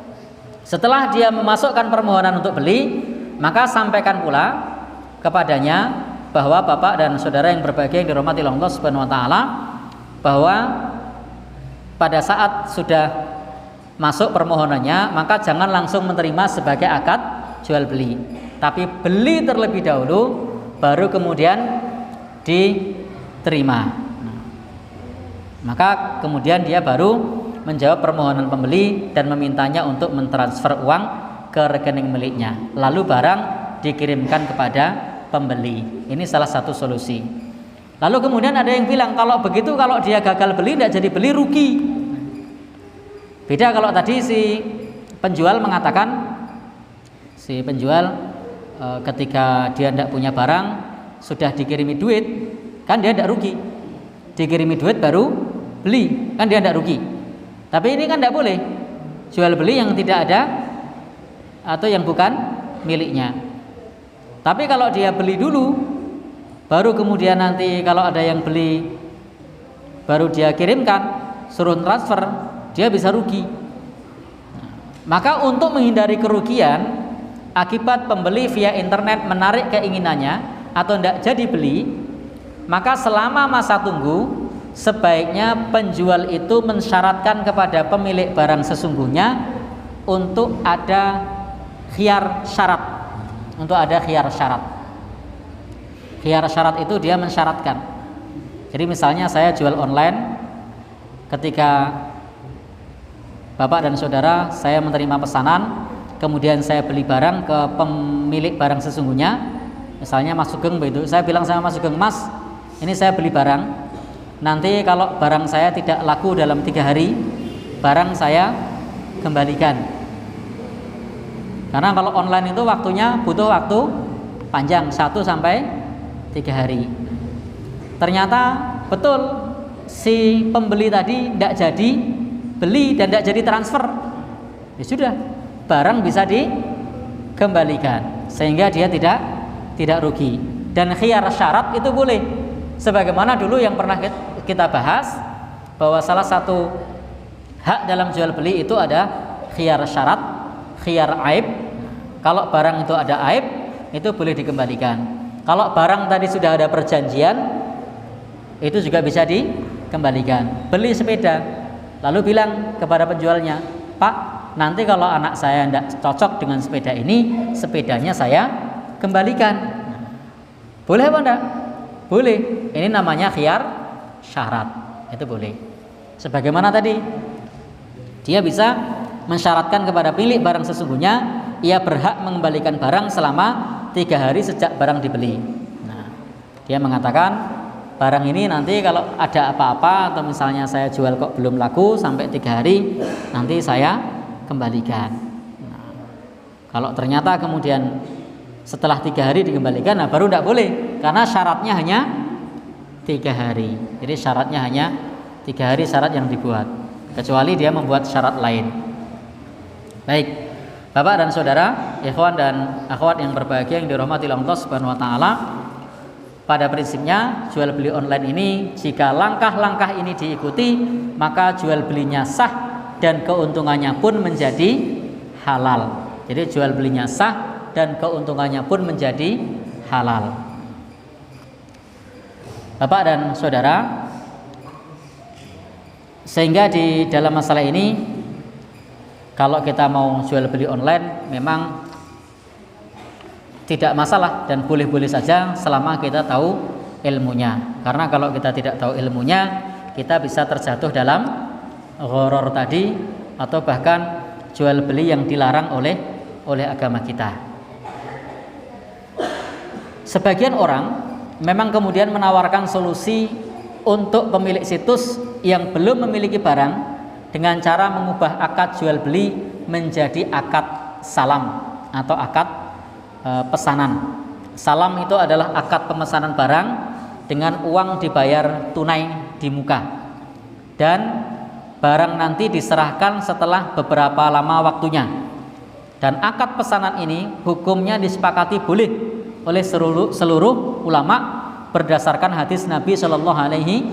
Setelah dia memasukkan permohonan untuk beli, maka sampaikan pula kepadanya bahwa Bapak dan saudara yang berbahagia yang dirahmati Allah Subhanahu wa taala, bahwa pada saat sudah masuk permohonannya, maka jangan langsung menerima sebagai akad jual beli, tapi beli terlebih dahulu baru kemudian diterima. Maka kemudian dia baru menjawab permohonan pembeli dan memintanya untuk mentransfer uang ke rekening miliknya, lalu barang dikirimkan kepada pembeli. Ini salah satu solusi. Lalu kemudian ada yang bilang, kalau begitu, kalau dia gagal beli, tidak jadi beli, rugi. Beda kalau tadi si penjual mengatakan, si penjual ketika dia tidak punya barang, sudah dikirimi duit, kan dia tidak rugi. Dikirimi duit baru beli, kan dia tidak rugi. Tapi ini kan tidak boleh, jual beli yang tidak ada atau yang bukan miliknya. Tapi kalau dia beli dulu, baru kemudian nanti kalau ada yang beli, baru dia kirimkan, suruh transfer, dia bisa rugi. Maka untuk menghindari kerugian akibat pembeli via internet menarik keinginannya atau tidak jadi beli, maka selama masa tunggu sebaiknya penjual itu mensyaratkan kepada pemilik barang sesungguhnya untuk ada khiyar syarat, untuk ada khiyar syarat. Khiyar syarat itu dia mensyaratkan. Jadi misalnya saya jual online, ketika Bapak dan saudara saya menerima pesanan, kemudian saya beli barang ke pemilik barang sesungguhnya, misalnya Mas Sugeng begitu, saya bilang sama Mas Sugeng, Mas, ini saya beli barang, nanti kalau barang saya tidak laku dalam 3 hari, barang saya kembalikan. Karena kalau online itu waktunya butuh waktu panjang, 1 sampai 3 hari. Ternyata betul si pembeli tadi tidak jadi beli dan tidak jadi transfer, ya sudah, barang bisa dikembalikan sehingga dia tidak rugi. Dan khiyar syarat itu boleh, sebagaimana dulu yang pernah kita bahas bahwa salah satu hak dalam jual beli itu ada khiyar syarat, khiyar aib. Kalau barang itu ada aib, itu boleh dikembalikan. Kalau barang tadi sudah ada perjanjian, itu juga bisa dikembalikan. Beli sepeda, lalu bilang kepada penjualnya, Pak, nanti kalau anak saya tidak cocok dengan sepeda ini, sepedanya saya kembalikan. Boleh apa enggak? Boleh. Ini namanya khiyar syarat. Itu boleh. Sebagaimana tadi, dia bisa mensyaratkan kepada pemilik barang sesungguhnya, ia berhak mengembalikan barang selama 3 hari sejak barang dibeli. Nah, dia mengatakan barang ini nanti kalau ada apa-apa atau misalnya saya jual kok belum laku sampai 3 hari, nanti saya kembalikan. Nah, kalau ternyata kemudian setelah 3 hari dikembalikan, nah baru tidak boleh, karena syaratnya hanya 3 hari. Jadi syaratnya hanya 3 hari, syarat yang dibuat. kecuali dia membuat syarat lain. Baik, Bapak dan Saudara, ikhwan dan akhwat yang berbahagia yang dirahmati Allah Subhanahu wa taala, pada prinsipnya jual beli online ini jika langkah-langkah ini diikuti, maka jual belinya sah dan keuntungannya pun menjadi halal. Jadi jual belinya sah dan keuntungannya pun menjadi halal. Bapak dan Saudara, sehingga di dalam masalah ini kalau kita mau jual beli online memang tidak masalah dan boleh-boleh saja selama kita tahu ilmunya. Karena kalau kita tidak tahu ilmunya, kita bisa terjatuh dalam gharar tadi atau bahkan jual beli yang dilarang oleh agama kita. Sebagian orang memang kemudian menawarkan solusi untuk pemilik situs yang belum memiliki barang dengan cara mengubah akad jual beli menjadi akad salam atau akad pesanan. Salam itu adalah akad pemesanan barang dengan uang dibayar tunai di muka dan barang nanti diserahkan setelah beberapa lama waktunya. Dan akad pesanan ini hukumnya disepakati boleh oleh seluruh ulama berdasarkan hadis Nabi Shallallahu Alaihi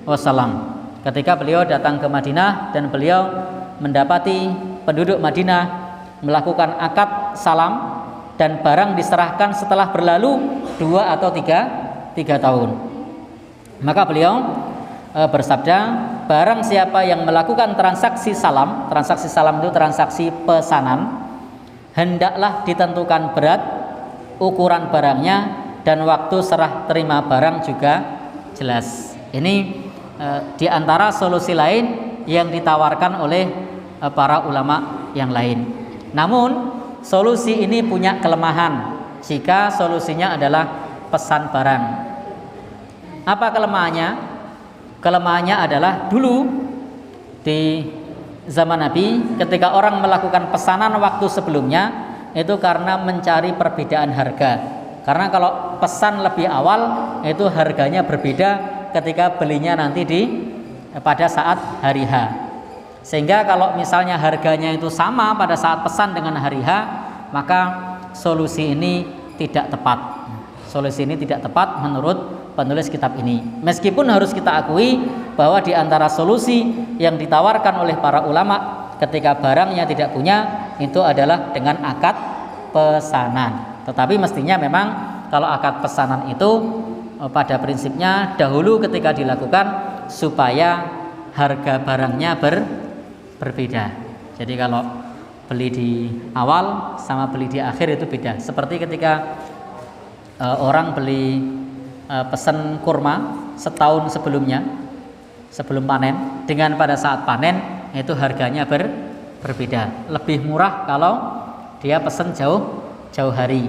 Wasallam. Ketika beliau datang ke Madinah dan beliau mendapati penduduk Madinah melakukan akad salam dan barang diserahkan setelah berlalu 2 atau 3 tahun. Maka beliau bersabda, barang siapa yang melakukan transaksi salam itu transaksi pesanan, hendaklah ditentukan berat, ukuran barangnya, dan waktu serah terima barang juga jelas. Ini diantara solusi lain yang ditawarkan oleh para ulama yang lain. Namun solusi ini punya kelemahan jika solusinya adalah pesan barang. Apa kelemahannya? Kelemahannya adalah dulu di zaman Nabi ketika orang melakukan pesanan waktu sebelumnya itu karena mencari perbedaan harga. Karena kalau pesan lebih awal itu harganya berbeda ketika belinya nanti pada saat hari H. Sehingga kalau misalnya harganya itu sama pada saat pesan dengan hari H, maka solusi ini tidak tepat. Solusi ini tidak tepat menurut penulis kitab ini. Meskipun harus kita akui bahwa di antara solusi yang ditawarkan oleh para ulama ketika barangnya tidak punya itu adalah dengan akad pesanan. Tetapi mestinya memang kalau akad pesanan itu pada prinsipnya dahulu ketika dilakukan supaya harga barangnya berbeda. Jadi kalau beli di awal sama beli di akhir itu beda. Seperti ketika orang beli pesen kurma setahun sebelumnya, sebelum panen, dengan pada saat panen itu harganya berbeda. Lebih murah kalau dia pesen jauh hari.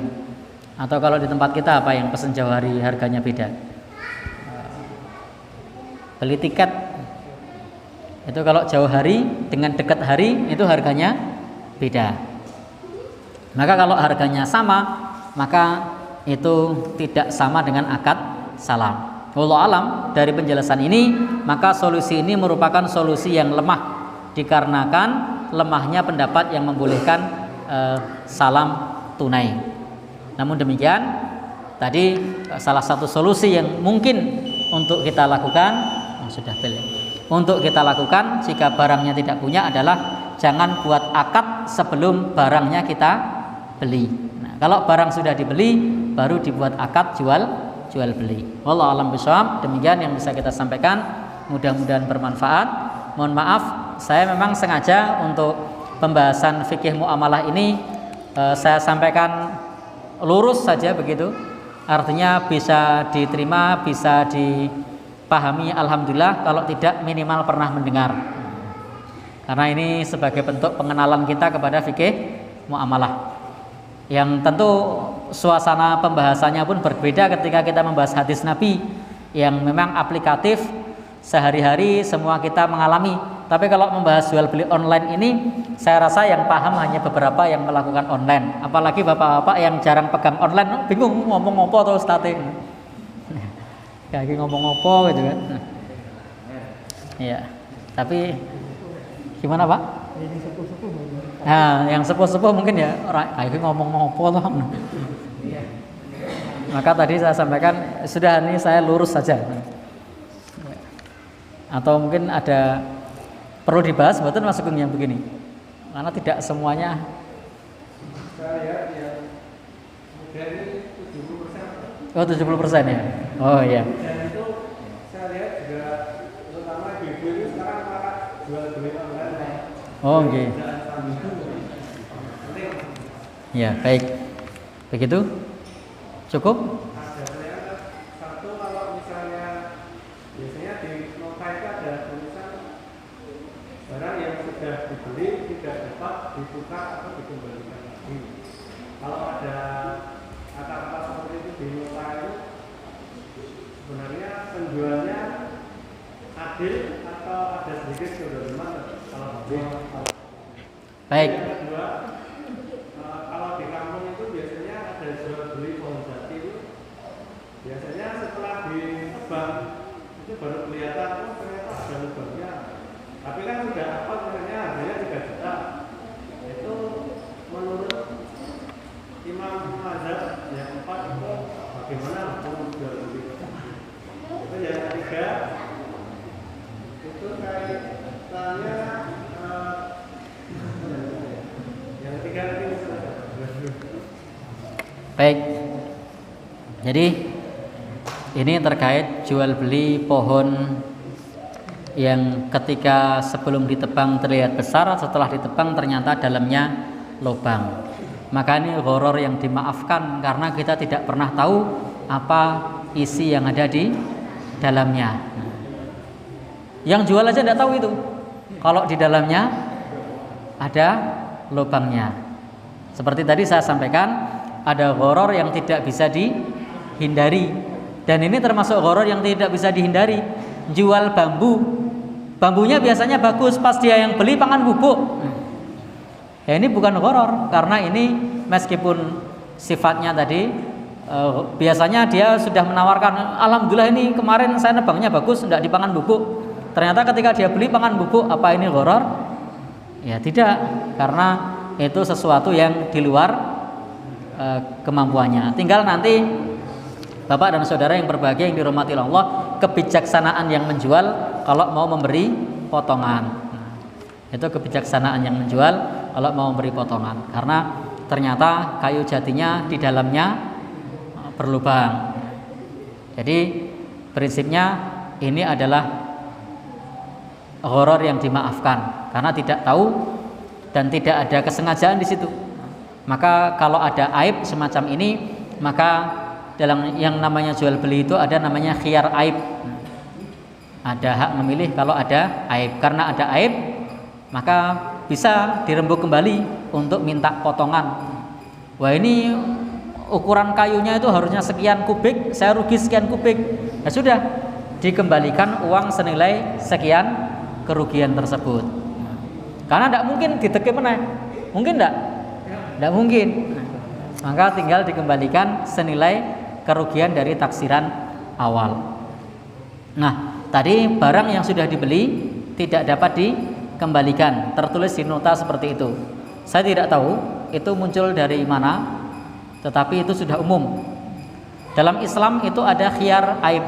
Atau kalau di tempat kita apa yang pesen jauh hari harganya beda? Beli tiket itu kalau jauh hari dengan dekat hari itu harganya beda. Maka kalau harganya sama, maka itu tidak sama dengan akad salam. Wallahu alam, dari penjelasan ini maka solusi ini merupakan solusi yang lemah dikarenakan lemahnya pendapat yang membolehkan salam tunai. Namun demikian tadi salah satu solusi yang mungkin untuk kita lakukan untuk kita lakukan jika barangnya tidak punya adalah jangan buat akad sebelum barangnya kita beli. Nah, kalau barang sudah dibeli baru dibuat akad jual beli. Wallahu a'lam bishawab. Demikian yang bisa kita sampaikan, mudah-mudahan bermanfaat. Mohon maaf, saya memang sengaja untuk pembahasan fikih muamalah ini saya sampaikan lurus saja begitu. Artinya bisa diterima, bisa dipahami, alhamdulillah. Kalau tidak minimal pernah mendengar. Karena ini sebagai bentuk pengenalan kita kepada fikih muamalah. Yang tentu suasana pembahasannya pun berbeda ketika kita membahas hadis Nabi yang memang aplikatif sehari-hari semua kita mengalami. Tapi kalau membahas jual beli online ini, saya rasa yang paham hanya beberapa yang melakukan online. Apalagi bapak-bapak yang jarang pegang online, bingung ngomong apa atau state. Kayak ngomong apa gitu kan. Iya. Tapi Gimana Pak? Nah, yang sepuh-sepuh mungkin ya orang kayak ngomong ngopo loh. Maka tadi saya sampaikan sudah ini saya lurus saja. Atau mungkin ada perlu dibahas betul Mas Sugeng yang begini. Karena tidak semuanya. Saya lihat yang muda ini 70%. Oh 70% ya. Oh iya. Dan itu saya lihat juga terutama ibu ini sekarang malah jual beli online. Oh oke. Ya baik. Begitu. Cukup? Ada satu kalau misalnya biasanya di nota itu ada tulisan barang yang sudah dibeli tidak dapat ditukar atau dikembalikan lagi. Kalau ada kata-kata seperti itu di nota itu sebenarnya penjualnya adil atau ada sedikit kezaliman kalau Baik. Yang kedua, kalau di kampung itu biasanya ada jual beli pohon jati itu biasanya setelah ditebang itu baru kelihatan oh ternyata ada lubangnya. Tapi kan sudah apa sebenarnya harganya 3 juta. Itu menurut Imam Mazhab yang 4 itu bagaimana hukum jual beli? Itu yang ketiga itu kaitannya yang ketiga ini Baik. Jadi ini terkait jual beli pohon yang ketika sebelum ditebang terlihat besar, setelah ditebang ternyata dalamnya lubang. Maka ini gharar yang dimaafkan karena kita tidak pernah tahu apa isi yang ada di dalamnya. Yang jual aja tidak tahu itu. Kalau di dalamnya ada lubangnya. Seperti tadi saya sampaikan, ada gharar yang tidak bisa dihindari. Dan ini termasuk gharar yang tidak bisa dihindari. Jual bambu, bambunya biasanya bagus, pas dia yang beli pangan bubuk. Ya ini bukan gharar, karena ini meskipun sifatnya tadi biasanya dia sudah menawarkan, alhamdulillah ini kemarin saya nebangnya bagus, tidak dipangan bubuk. Ternyata ketika dia beli pangan bubuk, apa ini gharar? Ya tidak, karena itu sesuatu yang di luar kemampuannya. Tinggal nanti Bapak dan saudara yang berbahagia yang dirahmati Allah, kebijaksanaan yang menjual kalau mau memberi potongan. Itu kebijaksanaan yang menjual kalau mau memberi potongan. Karena ternyata kayu jatinya di dalamnya berlubang. Jadi prinsipnya ini adalah gharar yang dimaafkan karena tidak tahu dan tidak ada kesengajaan di situ. Maka kalau ada aib semacam ini, maka dalam yang namanya jual beli itu ada namanya khiyar aib. Ada hak memilih kalau ada aib. Karena ada aib, maka bisa dirembuk kembali untuk minta potongan. Wah ini ukuran kayunya itu harusnya sekian kubik, saya rugi sekian kubik. Ya sudah, dikembalikan uang senilai sekian kerugian tersebut. Karena tidak mungkin diteke meneh. Mungkin tidak? Tidak mungkin. Maka tinggal dikembalikan senilai kerugian dari taksiran awal. Nah, tadi barang yang sudah dibeli tidak dapat dikembalikan. Tertulis di nota seperti itu. Saya tidak tahu itu muncul dari mana, tetapi itu sudah umum. Dalam Islam itu ada khiyar aib.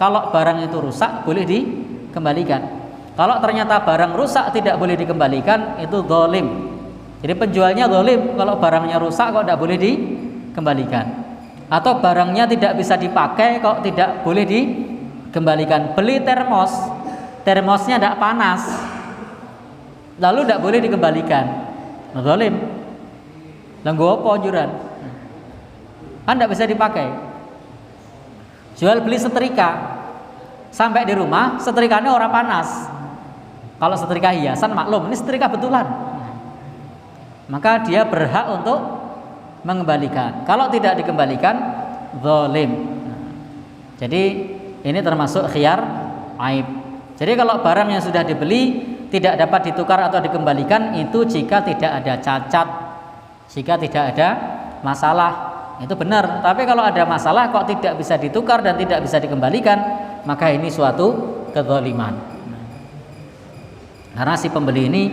Kalau barang itu rusak boleh dikembalikan. Kalau ternyata barang rusak tidak boleh dikembalikan, itu zalim. Jadi penjualnya zalim kalau barangnya rusak kok tidak boleh dikembalikan. Atau barangnya tidak bisa dipakai kok tidak boleh dikembalikan. Beli termos, termosnya tidak panas, lalu tidak boleh dikembalikan. Zalim. Langgo apa anjuran? Kan tidak bisa dipakai. Jual beli setrika, sampai di rumah setrikanya orang panas. Kalau setrika hiasan maklum, ini setrika betulan. Maka dia berhak untuk mengembalikan. Kalau tidak dikembalikan, zalim. Jadi ini termasuk khiyar aib. Jadi kalau barang yang sudah dibeli tidak dapat ditukar atau dikembalikan, itu jika tidak ada cacat, jika tidak ada masalah, itu benar. Tapi kalau ada masalah kok tidak bisa ditukar dan tidak bisa dikembalikan, maka ini suatu kezaliman. Karena si pembeli ini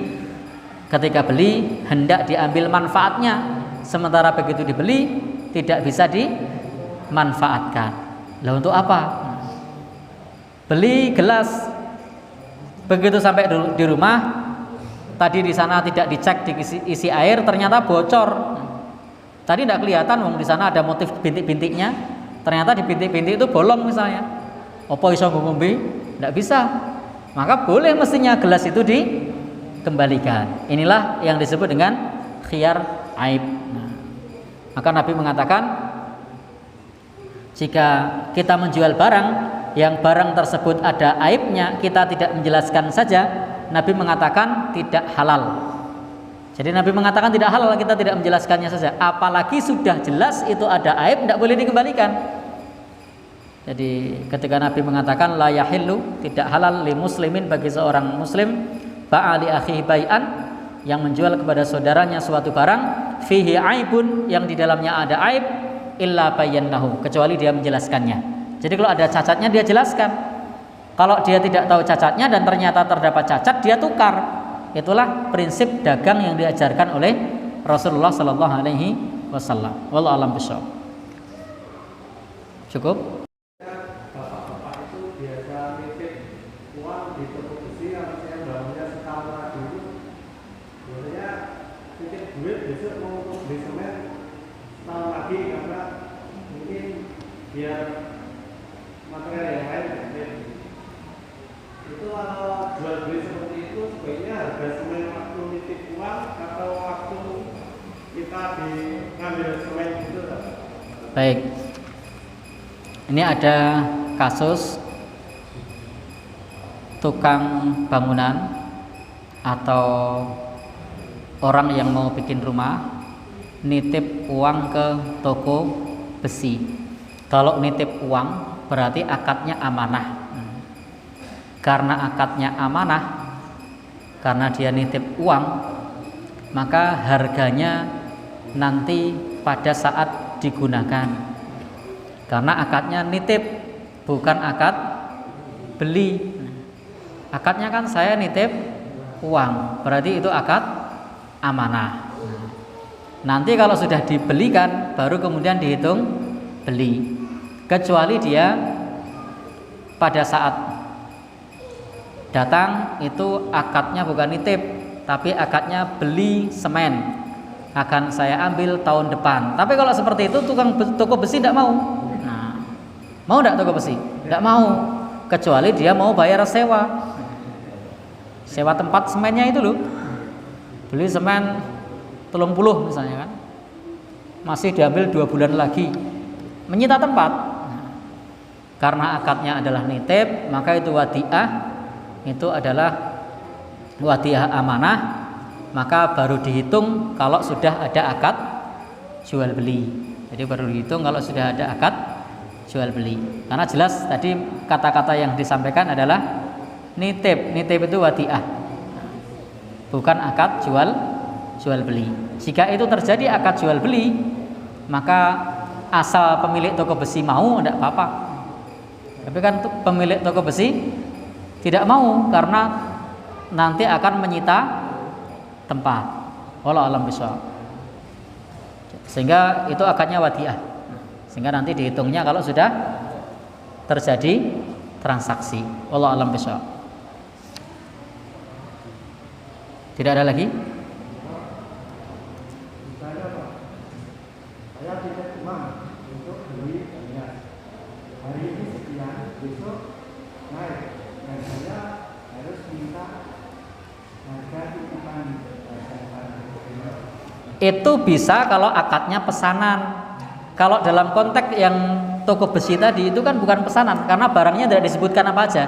ketika beli hendak diambil manfaatnya, sementara begitu dibeli tidak bisa dimanfaatkan. Lah untuk apa? Beli gelas, begitu sampai di rumah, tadi di sana tidak dicek diisi air, ternyata bocor. Tadi tidak kelihatan, wong di sana ada motif bintik-bintiknya, ternyata di bintik-bintik itu bolong misalnya. Apa iso ngombe? Tidak bisa. Maka boleh mestinya gelas itu dikembalikan. Inilah yang disebut dengan khiyar aib. Maka Nabi mengatakan, jika kita menjual barang yang barang tersebut ada aibnya, kita tidak menjelaskan saja, Nabi mengatakan tidak halal. Jadi Nabi mengatakan tidak halal, kita tidak menjelaskannya saja. Apalagi sudah jelas itu ada aib, tidak boleh dikembalikan. Jadi ketika Nabi mengatakan la yahillu, tidak halal li muslimin, bagi seorang muslim, ba'ali akhihi bai'an, yang menjual kepada saudaranya suatu barang, fihi aibun, yang di dalamnya ada aib, illa bayyanahu, kecuali dia menjelaskannya. Jadi kalau ada cacatnya dia jelaskan. Kalau dia tidak tahu cacatnya dan ternyata terdapat cacat, dia tukar. Itulah prinsip dagang yang diajarkan oleh Rasulullah sallallahu alaihi wasallam. Wallahu a'lam bishawab. Cukup? Bapak-bapak itu biasa nitip uang di toko besi, harus yang bangunnya setahun lagi itu biasanya nitip duit besok mau untuk beli semen setahun lagi, karena mungkin biar material yang lain ya. Itu kalau jual beli seperti itu sebaiknya harga semen waktu nitip uang atau waktu kita ngambil semen itu. Baik. Ini ada kasus tukang bangunan atau orang yang mau bikin rumah nitip uang ke toko besi. Kalau nitip uang berarti akadnya amanah. Karena akadnya amanah, karena dia nitip uang, maka harganya nanti pada saat digunakan. Karena akadnya nitip, bukan akad beli. Akadnya kan saya nitip uang, berarti itu akad amanah. Nanti kalau sudah dibelikan, baru kemudian dihitung beli. Kecuali dia pada saat datang itu akadnya bukan nitip, tapi akadnya beli semen, akan saya ambil tahun depan. Tapi kalau seperti itu tukang toko besi tidak mau. Nah, mau tidak toko besi? Tidak mau, kecuali dia mau bayar sewa tempat semennya itu loh. Beli semen 30 misalnya kan, masih diambil 2 bulan lagi, menyita tempat. Karena akadnya adalah nitip, maka itu wadiah, itu adalah wadiah amanah, maka baru dihitung kalau sudah ada akad jual beli. Jadi baru dihitung kalau sudah ada akad jual beli. Karena jelas tadi kata-kata yang disampaikan adalah nitip. Nitip itu wadiah, bukan akad jual beli. Jika itu terjadi akad jual beli, maka asal pemilik toko besi mau tidak apa-apa. Tapi kan pemilik toko besi tidak mau, karena nanti akan menyita tempat. Wallahu a'lam bishawab. Sehingga itu akadnya wadiah. Sehingga nanti dihitungnya kalau sudah terjadi transaksi. Wallahu a'lam bishawab. Tidak ada lagi? Saya tidak uang untuk beli banyak. Hari ini sekian, besok naik. Dan saya harus minta harga titipan. Itu bisa kalau akadnya pesanan. Kalau dalam konteks yang toko besi tadi itu kan bukan pesanan, karena barangnya tidak disebutkan apa aja.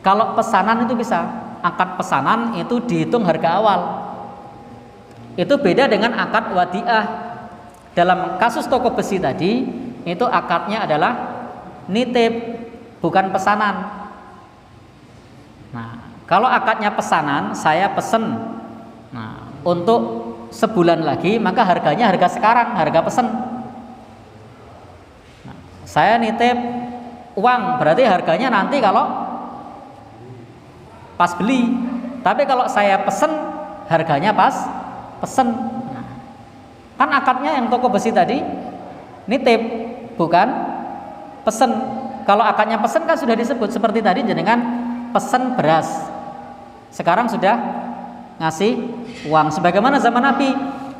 Kalau pesanan itu bisa, akad pesanan itu dihitung harga awal. Itu beda dengan akad wadiah. Dalam kasus toko besi tadi, itu akadnya adalah nitip, bukan pesanan. Nah, kalau akadnya pesanan, saya pesen. Nah, untuk sebulan lagi, maka harganya harga sekarang, harga pesen. Nah, saya nitip uang, berarti harganya nanti kalau pas beli. Tapi kalau saya pesen, harganya pas pesen. Nah, kan akadnya yang toko besi tadi nitip, bukan pesen. Kalau akadnya pesen kan sudah disebut seperti tadi jenengan pesen beras. Sekarang sudah ngasih uang. Sebagaimana zaman Nabi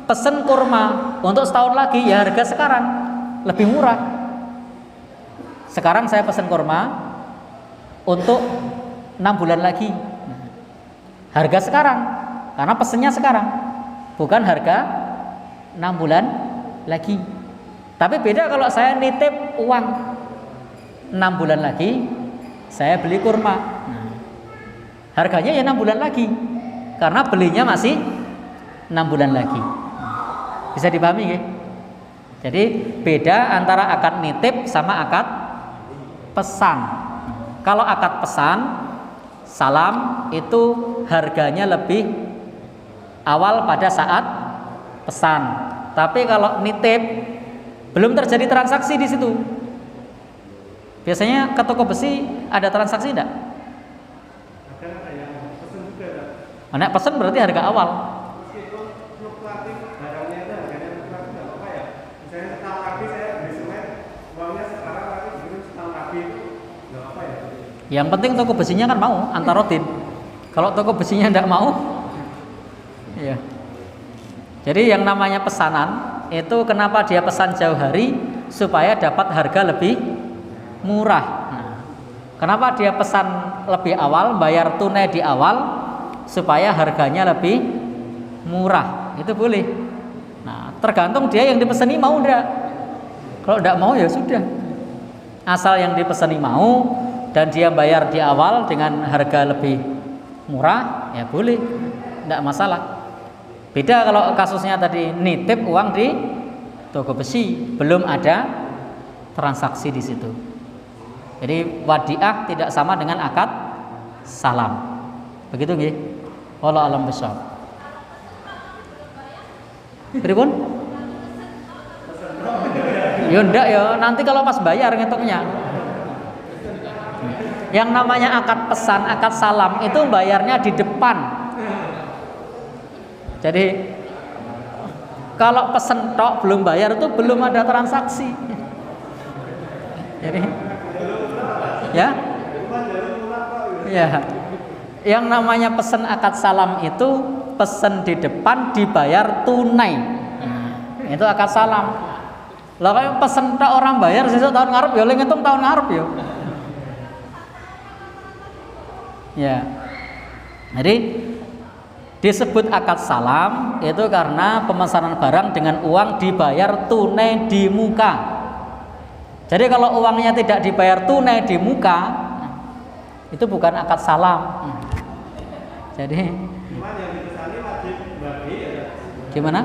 pesen kurma untuk setahun lagi, ya harga sekarang lebih murah. Sekarang saya pesen kurma untuk 6 bulan lagi, harga sekarang, karena pesennya sekarang, bukan harga 6 bulan lagi. Tapi beda kalau saya nitip uang 6 bulan lagi, saya beli kurma, harganya ya 6 bulan lagi, karena belinya masih 6 bulan lagi. Bisa dipahami ya? Jadi beda antara akad nitip sama akad pesan. Kalau akad pesan salam itu harganya lebih awal pada saat pesan. Tapi kalau nitip belum terjadi transaksi di situ. Biasanya ke toko besi ada transaksi enggak? Ada yang pesen juga ada. Anak pesen berarti harga awal. Meskipun fluktuatif barangnya itu harganya fluktuatif nggak apa-apa ya. Misalnya setahun lagi saya beli semen, uangnya sekarang lagi belum setahun lagi itu nggak apa ya. Yang penting toko besinya kan mau antar rutin. Kalau toko besinya tidak mau, ya. Jadi yang namanya pesanan itu kenapa dia pesan jauh hari supaya dapat harga lebih murah. Nah, kenapa dia pesan lebih awal, bayar tunai di awal supaya harganya lebih murah. Itu boleh. Nah, tergantung dia yang dipesani mau enggak. Kalau enggak mau ya sudah. Asal yang dipesani mau dan dia bayar di awal dengan harga lebih murah, ya boleh, enggak masalah. Beda kalau kasusnya tadi nitip uang di toko besi, belum ada transaksi di situ. Jadi wadiah tidak sama dengan akad salam. Begitu nggih? Wallahu a'lam bishawab. Pripun? Ya ndak ya, nanti kalau pas bayar ngitungnya. Yang namanya akad pesan, akad salam itu bayarnya di depan. Jadi kalau pesen tok belum bayar itu belum ada transaksi. Jadi ya, ya. Yang namanya pesen akad salam itu pesen di depan dibayar tunai. Itu akad salam. Lah kalau pesen tok orang bayar sesuk tahun ngarep ya ngitung tahun ngarep ya. Ya. Jadi disebut akad salam itu karena pemesanan barang dengan uang dibayar tunai di muka. Jadi kalau uangnya tidak dibayar tunai di muka, itu bukan akad salam. Jadi Cuman yang dipesani wajib bagi ya. gimana?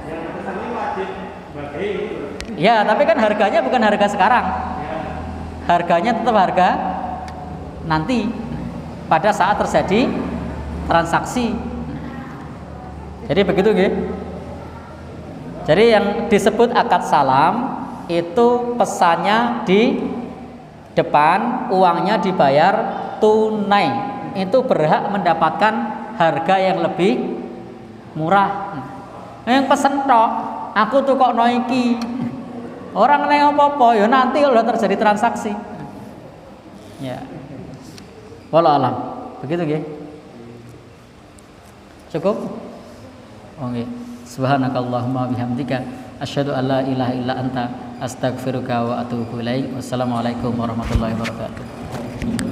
Yang dipesani wajib bagi gitu. Ya, tapi kan harganya bukan harga sekarang. Harganya tetap harga nanti pada saat terjadi transaksi. Jadi begitu nggih. Jadi yang disebut akad salam itu pesannya di depan, uangnya dibayar tunai. Itu berhak mendapatkan harga yang lebih murah. Yang pesen tok, aku tuh kok noiki. Orang neng apa-apa ya nanti kalau terjadi transaksi. Ya. Wallahu alam. Begitu nggih. Cukup? Oke. Subhanakallahumma bihamdika asyhadu an la ilaha illa anta astaghfiruka wa atubu ilaik. Wassalamualaikum warahmatullahi wabarakatuh.